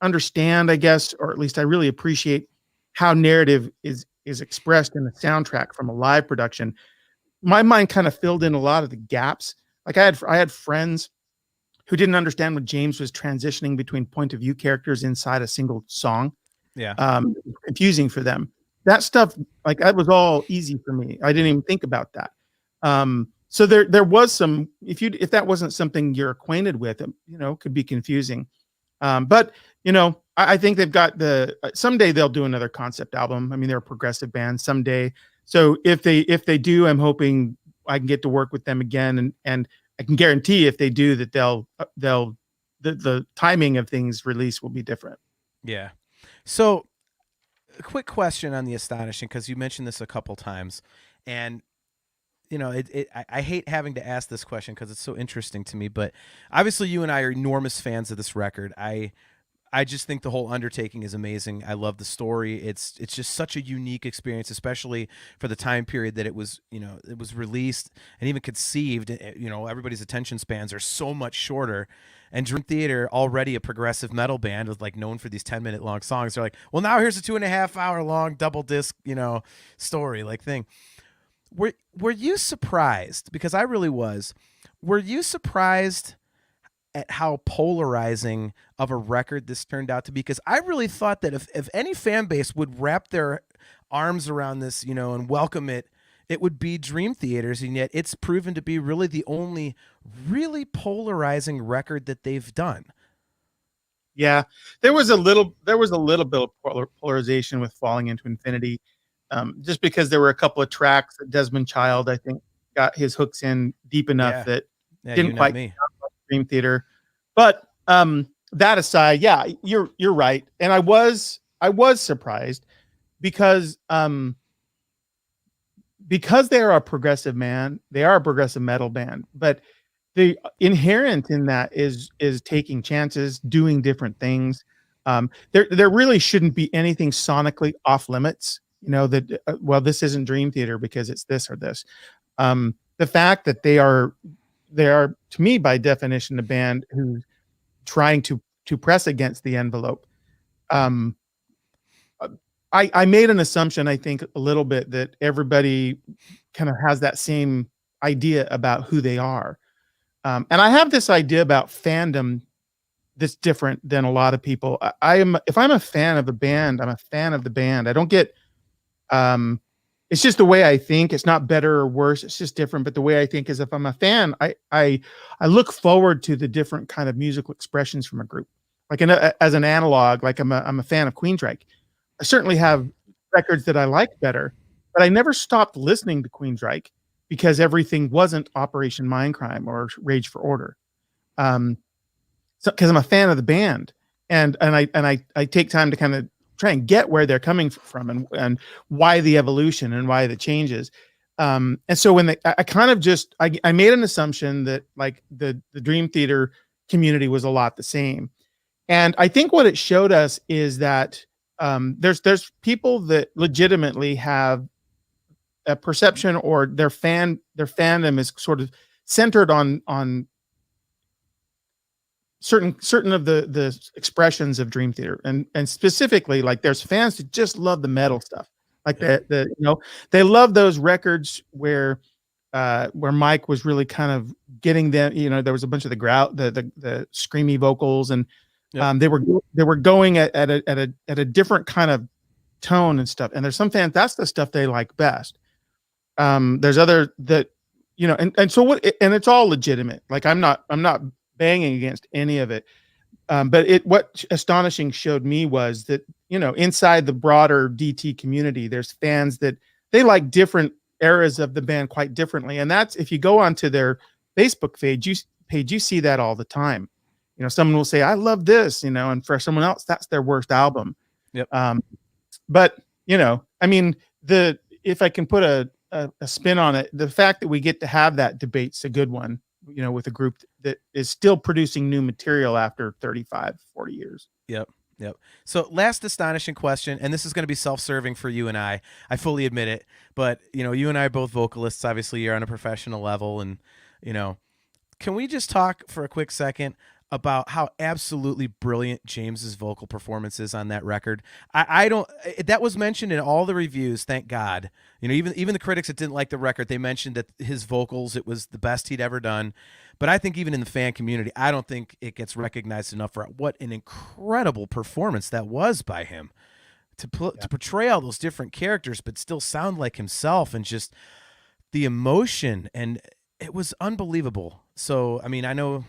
understand, I guess, or at least I really appreciate how narrative is expressed in the soundtrack from a live production, my mind kind of filled in a lot of the gaps. Like I had friends who didn't understand when James was transitioning between point of view characters inside a single song. Yeah. Confusing for them. That stuff, like, that was all easy for me. I didn't even think about that. So there was some, if that wasn't something you're acquainted with, could be confusing. But I think they've got someday they'll do another concept album. I mean, they're a progressive band someday. So if they do, I'm hoping I can get to work with them again, and I can guarantee if they do that the timing of things release will be different. Yeah. So a quick question on the Astonishing, because you mentioned this a couple times, and I hate having to ask this question because it's so interesting to me, but obviously you and I are enormous fans of this record. I just think the whole undertaking is amazing. I love the story. It's just such a unique experience, especially for the time period that it was released and even conceived. Everybody's attention spans are so much shorter. And Dream Theater, already a progressive metal band with known for these 10-minute long songs, they're like, well, now here's a 2.5 hour long double disc, story thing. Were you surprised? Because I really was. Were you surprised at how polarizing of a record this turned out to be? Because I really thought that if any fan base would wrap their arms around this, and welcome it, it would be Dream Theater's, and yet it's proven to be really the only really polarizing record that they've done. Yeah, there was a little bit of polarization with Falling Into Infinity, just because there were a couple of tracks that Desmond Child, I think, got his hooks in deep enough that didn't quite Dream Theater. But that aside, yeah, you're right, and I was surprised because they are a progressive metal band, but the inherent in that is taking chances, doing different things. There really shouldn't be anything sonically off limits. Well, this isn't Dream Theater because it's this or this. The fact that they are, to me, by definition, a band who's trying to press against the envelope. I made an assumption, I think, a little bit, that everybody kind of has that same idea about who they are. And I have this idea about fandom that's different than a lot of people. If I'm a fan of a band, I'm a fan of the band. I don't get, it's just the way I think. It's not better or worse. It's just different. But the way I think is, if I'm a fan, I look forward to the different kind of musical expressions from a group. As an analog, I'm a fan of Queensryche. I certainly have records that I like better, but I never stopped listening to Queensryche because everything wasn't Operation Mindcrime or Rage for Order. Because I'm a fan of the band, and I take time to kind of try and get where they're coming from and why the evolution and why the changes. And so when I made an assumption that the Dream Theater community was a lot the same. And I think what it showed us is that there's people that legitimately have a perception, or their fandom is sort of centered on certain of the expressions of Dream Theater, and specifically, there's fans that just love the metal stuff, they love those records where Mike was really kind of getting them. There was a bunch of the screamy vocals, and they were going at a different kind of tone and stuff. And there's some fans, that's the stuff they like best. There's other that, and so what, and it's all legitimate. I'm not banging against any of it. But what Astonishing showed me was that, inside the broader DT community, there's fans that they like different eras of the band quite differently. And that's, if you go onto their Facebook page, you see that all the time. Someone will say, I love this, and for someone else, that's their worst album. Yep. But, if I can put a spin on it, the fact that we get to have that debate's a good one, with a group that is still producing new material after 35, 40 years. Yep. So last Astonishing question, and this is going to be self-serving for you and I fully admit it, but you and I are both vocalists. Obviously you're on a professional level, and can we just talk for a quick second about how absolutely brilliant James's vocal performance is on that record? I don't, that was mentioned in all the reviews, thank God. Even the critics that didn't like the record, they mentioned that his vocals, it was the best he'd ever done. But I think even in the fan community, I don't think it gets recognized enough for what an incredible performance that was by him to portray all those different characters, but still sound like himself, and just the emotion, and it was unbelievable. So, I know.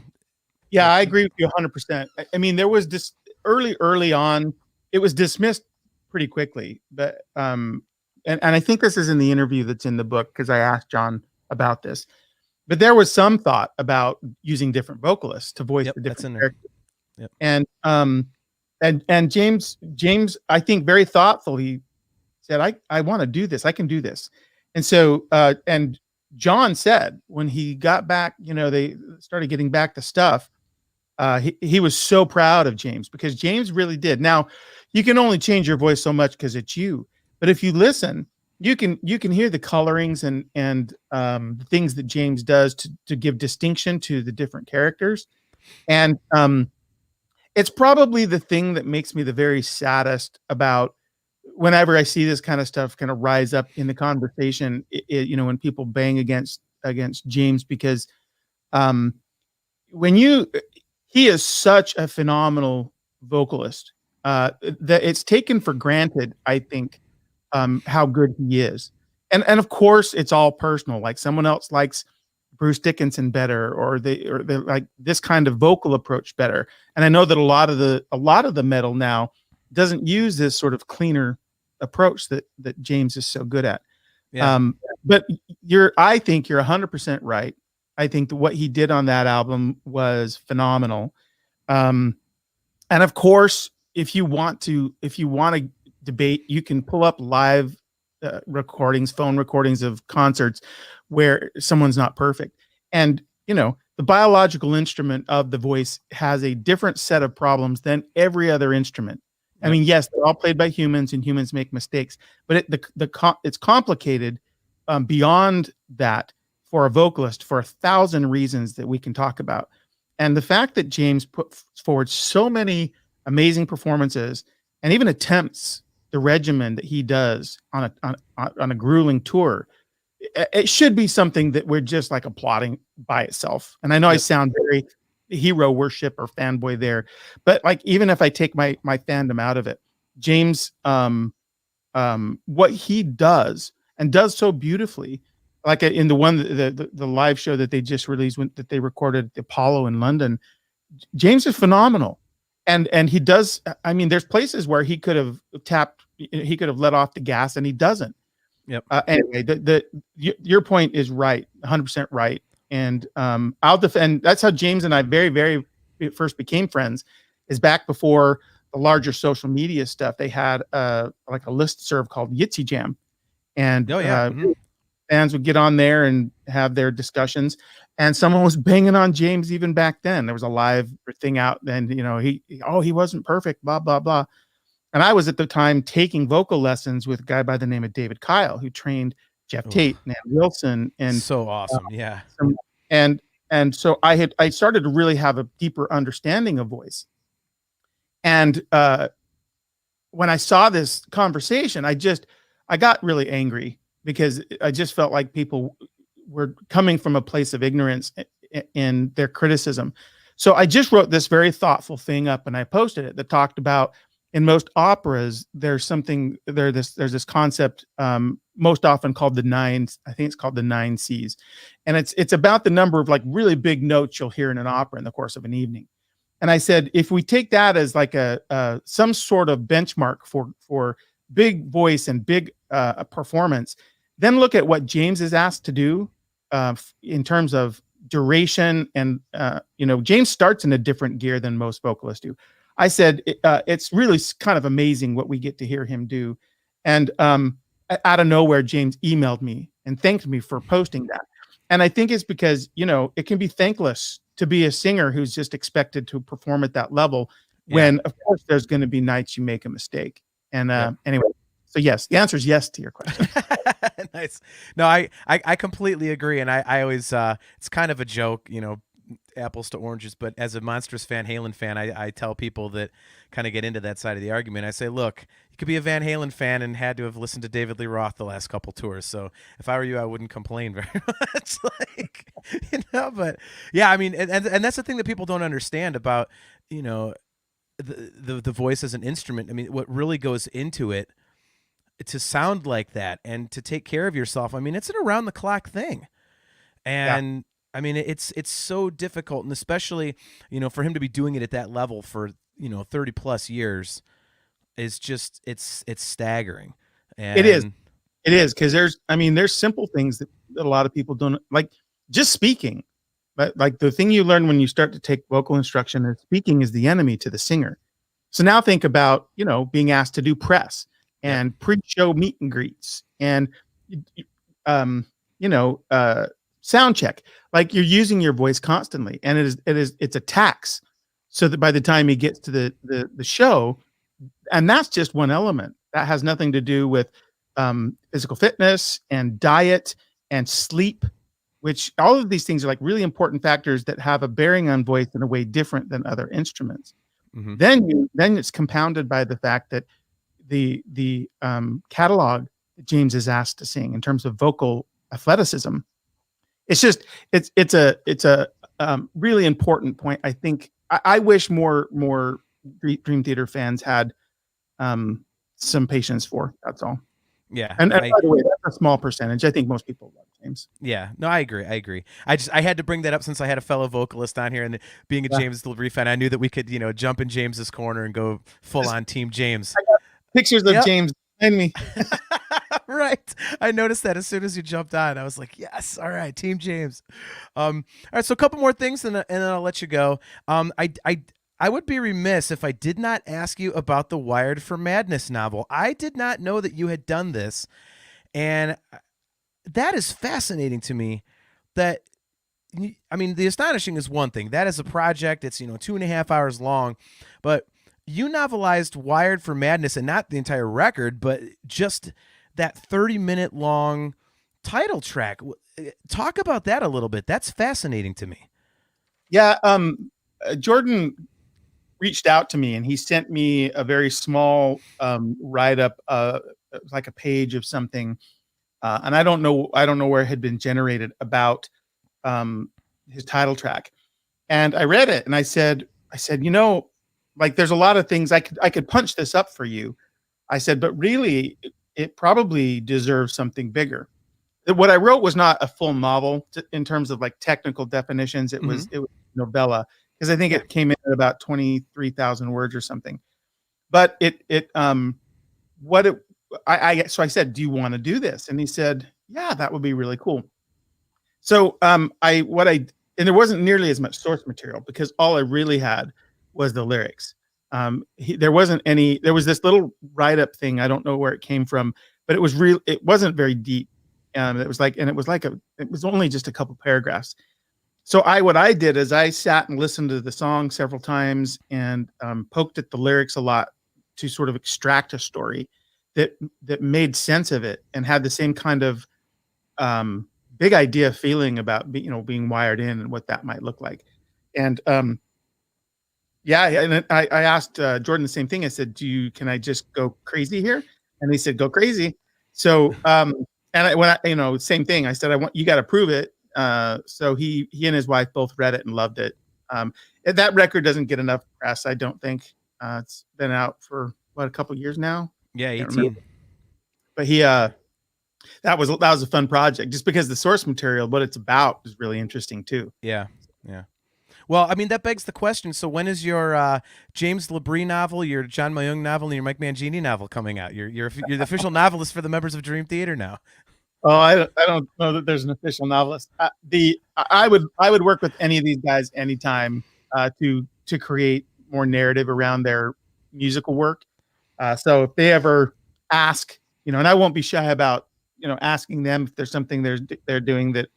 Yeah, I agree with you 100%. There was this early on, it was dismissed pretty quickly. But and I think this is in the interview that's in the book because I asked John about this. But there was some thought about using different vocalists to voice Yep, the that's in different there. characters. Yep. And James, I think very thoughtfully said, I want to do this. I can do this. And so and John said when he got back, they started getting back to stuff. He was so proud of James because James really did. Now, you can only change your voice so much because it's you. But if you listen, you can hear the colorings and things that James does to give distinction to the different characters. And it's probably the thing that makes me the very saddest about whenever I see this kind of stuff kind of rise up in the conversation. When people bang against James because um, he is such a phenomenal vocalist that it's taken for granted, I think, how good he is. And of course it's all personal. Like someone else likes Bruce Dickinson better, or they like this kind of vocal approach better. And I know that a lot of the metal now doesn't use this sort of cleaner approach that James is so good at. Yeah. But I think you're 100% right. I think that what he did on that album was phenomenal. And of course, if you want to debate, you can pull up live phone recordings of concerts where someone's not perfect. And, the biological instrument of the voice has a different set of problems than every other instrument. I mean, yes, they're all played by humans and humans make mistakes, but it's complicated beyond that for a vocalist for 1,000 reasons that we can talk about. And the fact that James put forward so many amazing performances and even attempts the regimen that he does on a grueling tour, it should be something that we're just like applauding by itself. And I know I sound very hero worship or fanboy there, but like, even if I take my fandom out of it, James, what he does and does so beautifully, like in the live show that they just released that they recorded at the Apollo in London, James is phenomenal. And he does, I mean, there's places where he could have let off the gas and he doesn't. Yep. Anyway, your point is right, 100% right. And I'll defend. That's how James and I very, very first became friends. Is back before the larger social media stuff. They had like a listserv called Yitzy Jam, and fans would get on there and have their discussions. And someone was banging on James even back then. There was a live thing out, and he wasn't perfect, blah blah blah. And I was at the time taking vocal lessons with a guy by the name of David Kyle, who trained Jeff Tate, Nan Wilson, and so awesome. Yeah. And so I started to really have a deeper understanding of voice. And when I saw this conversation, I got really angry because I just felt like people were coming from a place of ignorance in their criticism. So I just wrote this very thoughtful thing up and I posted it that talked about, in most operas, there's this concept most often called the nines. I think it's called the 9 C's, and it's about the number of like really big notes you'll hear in an opera in the course of an evening. And I said, if we take that as like some sort of benchmark for big voice and big performance, then look at what James is asked to do in terms of duration. And James starts in a different gear than most vocalists do. I said, it's really kind of amazing what we get to hear him do. And out of nowhere, James emailed me and thanked me for posting that. And I think it's because, it can be thankless to be a singer who's just expected to perform at that level when, of course, there's going to be nights you make a mistake. And anyway, so yes, the answer is yes to your question. Nice. No, I completely agree. And I always, it's kind of a joke, apples to oranges, but as a monstrous Van Halen fan, I tell people that kind of get into that side of the argument. I say, look, you could be a Van Halen fan and had to have listened to David Lee Roth the last couple tours. So if I were you, I wouldn't complain very much. But yeah, I mean, and that's the thing that people don't understand about, the voice as an instrument. I mean, what really goes into it to sound like that and to take care of yourself. I mean, it's an around the clock thing. And I mean, it's so difficult, and especially, for him to be doing it at that level for 30 plus years is just it's staggering. It is. And It is, because there's simple things that a lot of people don't like, just speaking. But like the thing you learn when you start to take vocal instruction is speaking is the enemy to the singer. So now think about, being asked to do press yep. and pre-show meet and greets and, um, sound check. Like you're using your voice constantly, and it's a tax. So that by the time he gets to the show, and that's just one element that has nothing to do with physical fitness and diet and sleep, which all of these things are like really important factors that have a bearing on voice in a way different than other instruments. Mm-hmm. Then it's compounded by the fact that the catalog that James is asked to sing in terms of vocal athleticism, it's a really important point. I think I wish more Dream Theater fans had some patience for. That's all. Yeah. And by the way, that's a small percentage. I think most people love James. Yeah. No, I agree. I had to bring that up since I had a fellow vocalist on here, and being a James delivery fan, I knew that we could, jump in James's corner and go full on Team James. I got pictures of James behind me. Right. I noticed that as soon as you jumped on. I was like, yes, all right, Team James. All right, so a couple more things, and then I'll let you go. I would be remiss if I did not ask you about the Wired for Madness novel. I did not know that you had done this, and that is fascinating to me. The Astonishing is one thing. That is a project. It's 2.5 hours long, but you novelized Wired for Madness, and not the entire record, but just that 30-minute long title track. Talk about that a little bit. That's fascinating to me. Yeah, Jordan reached out to me, and he sent me a very small write-up, like a page of something, and I don't know where it had been generated about his title track. And I read it, and I said, like, there's a lot of things I could punch this up for you. I said, but really, it probably deserves something bigger. What I wrote was not a full novel in terms of like technical definitions. It was novella, because I think it came in at about 23,000 words or something. But so I said, do you want to do this? And he said, yeah, that would be really cool. So and there wasn't nearly as much source material, because all I really had was the lyrics. There was this little write-up thing. I don't know where it came from, but it wasn't very deep. It was only just a couple paragraphs. So what I did is I sat and listened to the song several times and poked at the lyrics a lot to sort of extract a story that made sense of it and had the same kind of big idea feeling about being wired in and what that might look like. and and I asked Jordan the same thing. I said, can I just go crazy here? And he said, go crazy. So same thing. I said, you got to prove it. So he and his wife both read it and loved it. That record doesn't get enough press, I don't think. It's been out for a couple of years now. Yeah, 18. But that was a fun project, just because the source material, what it's about, is really interesting too. Yeah. Well, I mean, that begs the question. So when is your James Labrie novel, your John Mayung novel, and your Mike Mangini novel coming out? You're the official novelist for the members of Dream Theater now. Oh, I don't know that there's an official novelist. I would work with any of these guys anytime to create more narrative around their musical work. So if they ever ask, and I won't be shy about asking them if there's something they're doing that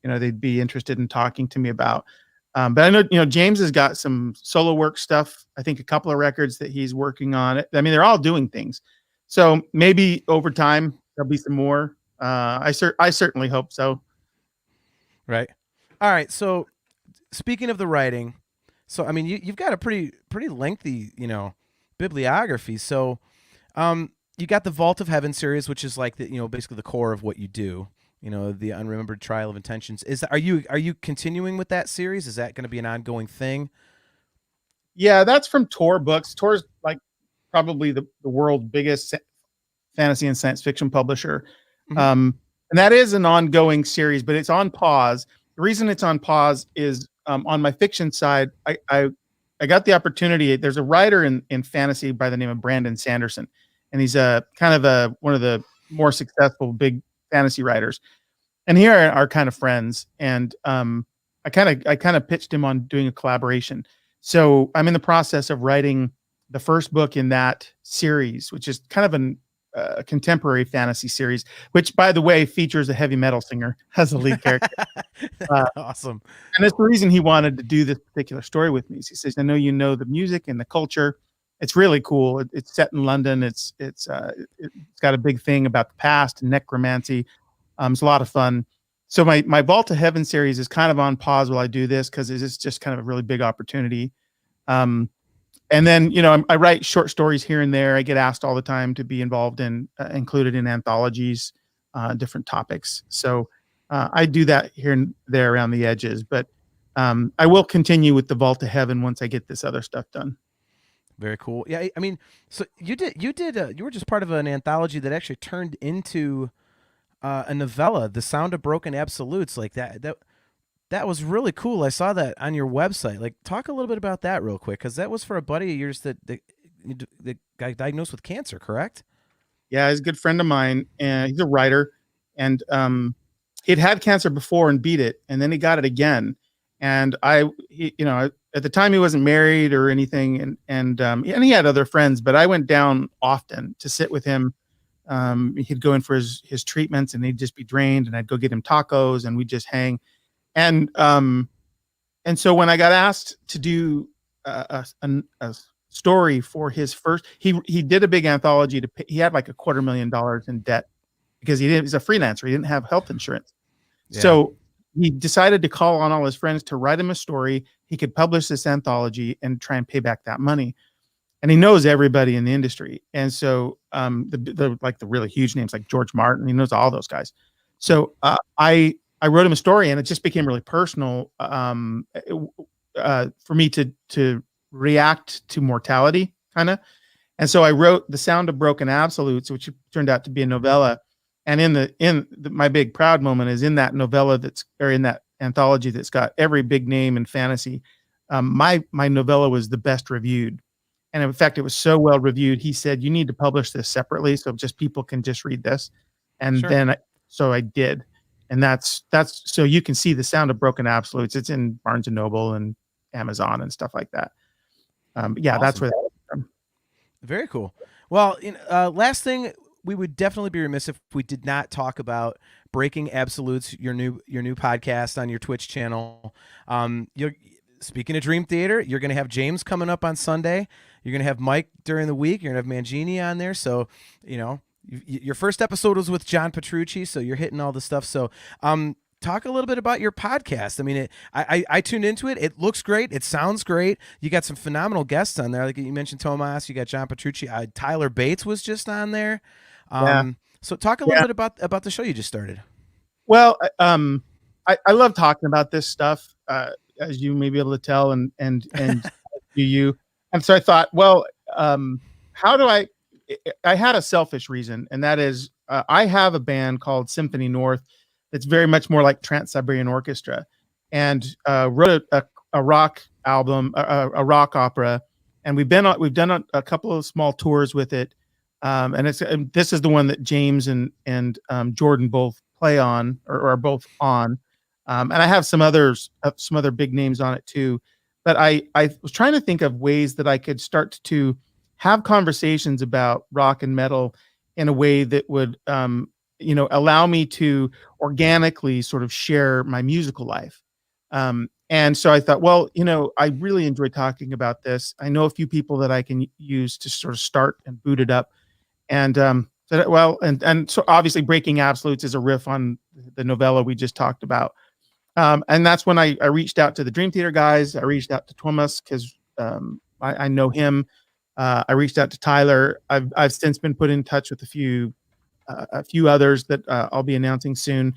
they'd be interested in talking to me about. But I know James has got some solo work stuff. I think a couple of records that he's working on. I mean, they're all doing things. So maybe over time there'll be some more. I certainly hope so. Right. All right. So speaking of the writing, so I mean, you've got a pretty lengthy bibliography. So you got the Vault of Heaven series, which is like basically the core of what you do. The Unremembered Trial of Intentions. Are you continuing with that series? Is that going to be an ongoing thing? Yeah, that's from Tor Books. Tor's like probably the world's biggest fantasy and science fiction publisher. Mm-hmm. And that is an ongoing series, but it's on pause. The reason it's on pause is on my fiction side, I got the opportunity. There's a writer in fantasy by the name of Brandon Sanderson, and he's a kind of one of the more successful big fantasy writers. And here are kind of friends. And I kind of pitched him on doing a collaboration. So I'm in the process of writing the first book in that series, which is kind of a contemporary fantasy series, which, by the way, features a heavy metal singer as a lead character. Awesome. And that's the reason he wanted to do this particular story with me. He says, "I know you know the music and the culture. It's really cool. It's set in London. It's got a big thing about the past and necromancy. It's a lot of fun." So my Vault to Heaven series is kind of on pause while I do this because it's just kind of a really big opportunity. And then, I write short stories here and there. I get asked all the time to be involved in, included in anthologies, different topics. So I do that here and there around the edges. But I will continue with the Vault to Heaven once I get this other stuff done. Very cool. Yeah, I mean, so you were just part of an anthology that actually turned into a novella, The Sound of Broken Absolutes, like that was really cool. I saw that on your website. Like, talk a little bit about that real quick, because that was for a buddy of yours that got diagnosed with cancer, correct? Yeah, he's a good friend of mine, and he's a writer, and he'd had cancer before and beat it, and then he got it again. And at the time he wasn't married or anything, and he had other friends, but I went down often to sit with him. He'd go in for his treatments, and he'd just be drained, and I'd go get him tacos, and we'd just hang. And so when I got asked to do a story for his first, he did a big anthology to pay. He had like $250,000 in debt because he's a freelancer. He didn't have health insurance. Yeah. So he decided to call on all his friends to write him a story. He could publish this anthology and try and pay back that money. And he knows everybody in the industry. And so the really huge names like George Martin, he knows all those guys. So I wrote him a story, and it just became really personal for me to react to mortality, kind of. And so I wrote The Sound of Broken Absolutes, which turned out to be a novella. And my big proud moment is in that novella in that anthology that's got every big name in fantasy. My novella was the best reviewed. And in fact, it was so well reviewed, he said, "You need to publish this separately so just people can just read this." And sure. Then I did. And that's so you can see The Sound of Broken Absolutes. It's in Barnes & Noble and Amazon and stuff like that. Awesome. That's where that was from. Very cool. Well, last thing, we would definitely be remiss if we did not talk about Breaking Absolutes, your new podcast on your Twitch channel. Speaking of Dream Theater, you're going to have James coming up on Sunday. You're going to have Mike during the week. You're going to have Mangini on there. So, your first episode was with John Petrucci, so you're hitting all the stuff. So, talk a little bit about your podcast. I mean, I tuned into it. It looks great. It sounds great. You got some phenomenal guests on there. Like you mentioned Tomas, you got John Petrucci. Tyler Bates was just on there. So talk a little bit about the show you just started. Well, I love talking about this stuff, as you may be able to tell, and you. And so I thought, well, how do I had a selfish reason, and that is I have a band called Symphony North that's very much more like Trans-Siberian Orchestra, and wrote a rock album, a rock opera, and we've done a couple of small tours with it, and this is the one that James and Jordan both play on or are both on, and I have some other big names on it too. But I was trying to think of ways that I could start to have conversations about rock and metal in a way that would, allow me to organically sort of share my musical life. And so I thought, well, I really enjoy talking about this. I know a few people that I can use to sort of start and boot it up. And so obviously Breaking Absolutes is a riff on the novella we just talked about. And that's when I reached out to the Dream Theater guys. I reached out to Thomas because I know him. I reached out to Tyler. I've since been put in touch with a few others that I'll be announcing soon.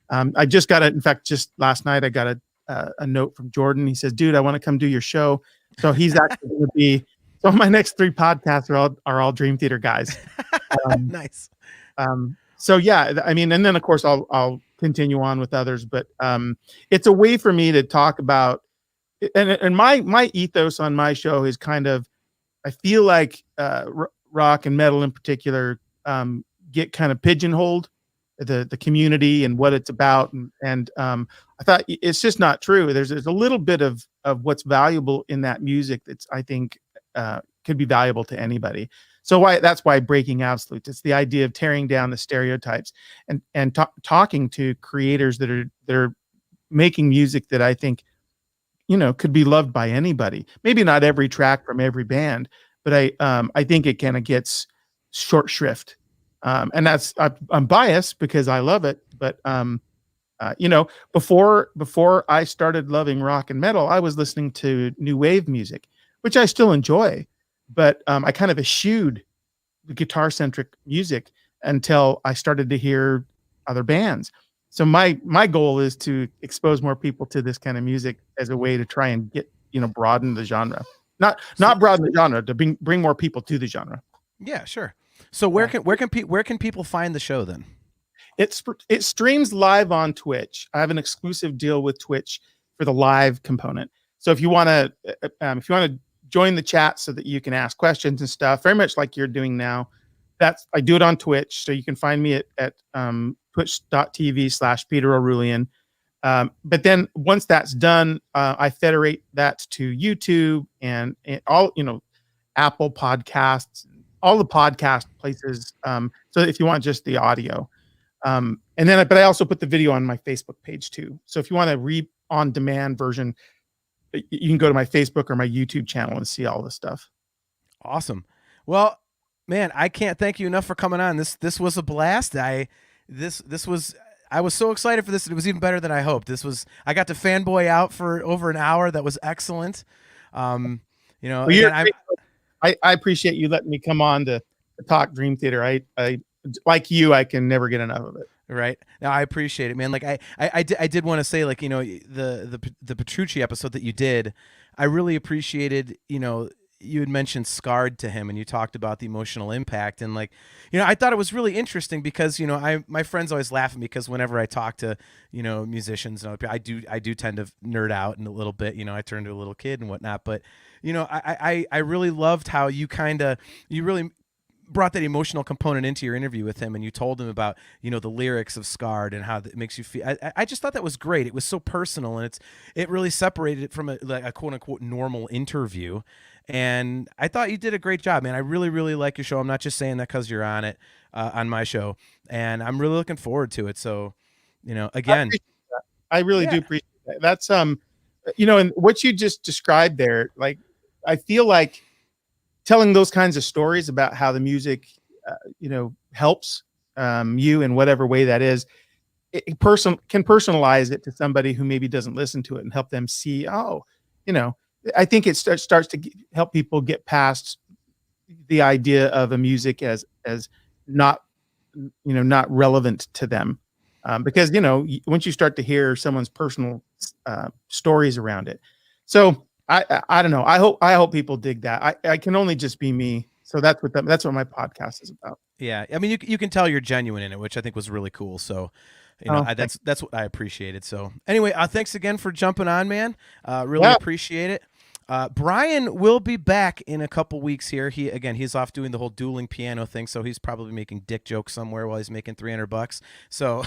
I just got it. In fact, just last night I got a note from Jordan. He says, "Dude, I want to come do your show." So he's actually going to be. So my next 3 podcasts are all Dream Theater guys. Nice. So yeah, I mean, and then of course I'll continue on with others, but it's a way for me to talk about and my ethos on my show is kind of, I feel like rock and metal in particular get kind of pigeonholed, the community and what it's about, and I thought it's just not true. There's a little bit of what's valuable in that music that's, I think, could be valuable to anybody. So that's why Breaking Absolutes. It's the idea of tearing down the stereotypes and talking to creators that are making music that I think, could be loved by anybody. Maybe not every track from every band, but I think it kind of gets short shrift. And I'm biased because I love it, but before I started loving rock and metal, I was listening to new wave music, which I still enjoy, but I kind of eschewed the guitar centric music until I started to hear other bands. So my goal is to expose more people to this kind of music as a way to try and get, broaden the genre. Not broaden the genre, to bring more people to the genre. Yeah, sure. So where can people find the show then? It streams live on Twitch. I have an exclusive deal with Twitch for the live component. So if you want to join the chat so that you can ask questions and stuff, very much like you're doing now, I do it on Twitch. So you can find me at twitch.tv/Peter Orullian. But then once that's done, I federate that to YouTube and all, Apple Podcasts, all the podcast places. So if you want just the audio, but I also put the video on my Facebook page too. So if you want a on-demand version, you can go to my Facebook or my YouTube channel and see all this stuff. Awesome. Well, man, I can't thank you enough for coming on. This was a blast. I was so excited for this. It was even better than I hoped. I got to fanboy out for over an hour. That was excellent. Well, I appreciate you letting me come on to talk Dream Theater. I like you, I can never get enough of it. Right. Now I appreciate it, man. Like I did want to say, like, the Petrucci episode that you did, I really appreciated, you had mentioned Scarred to him and you talked about the emotional impact. And like, I thought it was really interesting because, my friends always laugh at me because whenever I talk to, musicians, I do tend to nerd out in a little bit, I turn to a little kid and whatnot. But, I really loved how you really brought that emotional component into your interview with him, and you told him about, the lyrics of Scarred and how it makes you feel. I just thought that was great. It was so personal, and it really separated it from a quote unquote normal interview. And I thought you did a great job, man. I really, really like your show. I'm not just saying that because you're on it, on my show, and I'm really looking forward to it. So, again, I really do appreciate that. That's, and what you just described there, like, I feel like telling those kinds of stories about how the music, helps you in whatever way that is, can personalize it to somebody who maybe doesn't listen to it and help them see, I think it starts to help people get past the idea of a music as not, not relevant to them. Because, once you start to hear someone's personal stories around it. So I don't know. I hope people dig that. I can only just be me. So that's what my podcast is about. Yeah. I mean, you can tell you're genuine in it, which I think was really cool. So, that's what I appreciated. So anyway, thanks again for jumping on, man. Really appreciate it. Brian will be back in a couple weeks here. He's off doing the whole dueling piano thing, so he's probably making dick jokes somewhere while he's making $300. So,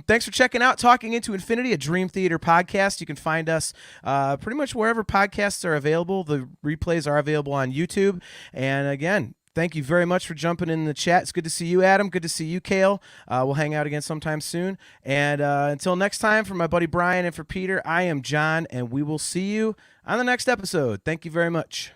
thanks for checking out Talking Into Infinity, a Dream Theater podcast. You can find us pretty much wherever podcasts are available. The replays are available on YouTube. And again, thank you very much for jumping in the chat. It's good to see you, Adam. Good to see you, Kale. We'll hang out again sometime soon. And until next time, for my buddy Brian and for Peter, I am John, and we will see you on the next episode. Thank you very much.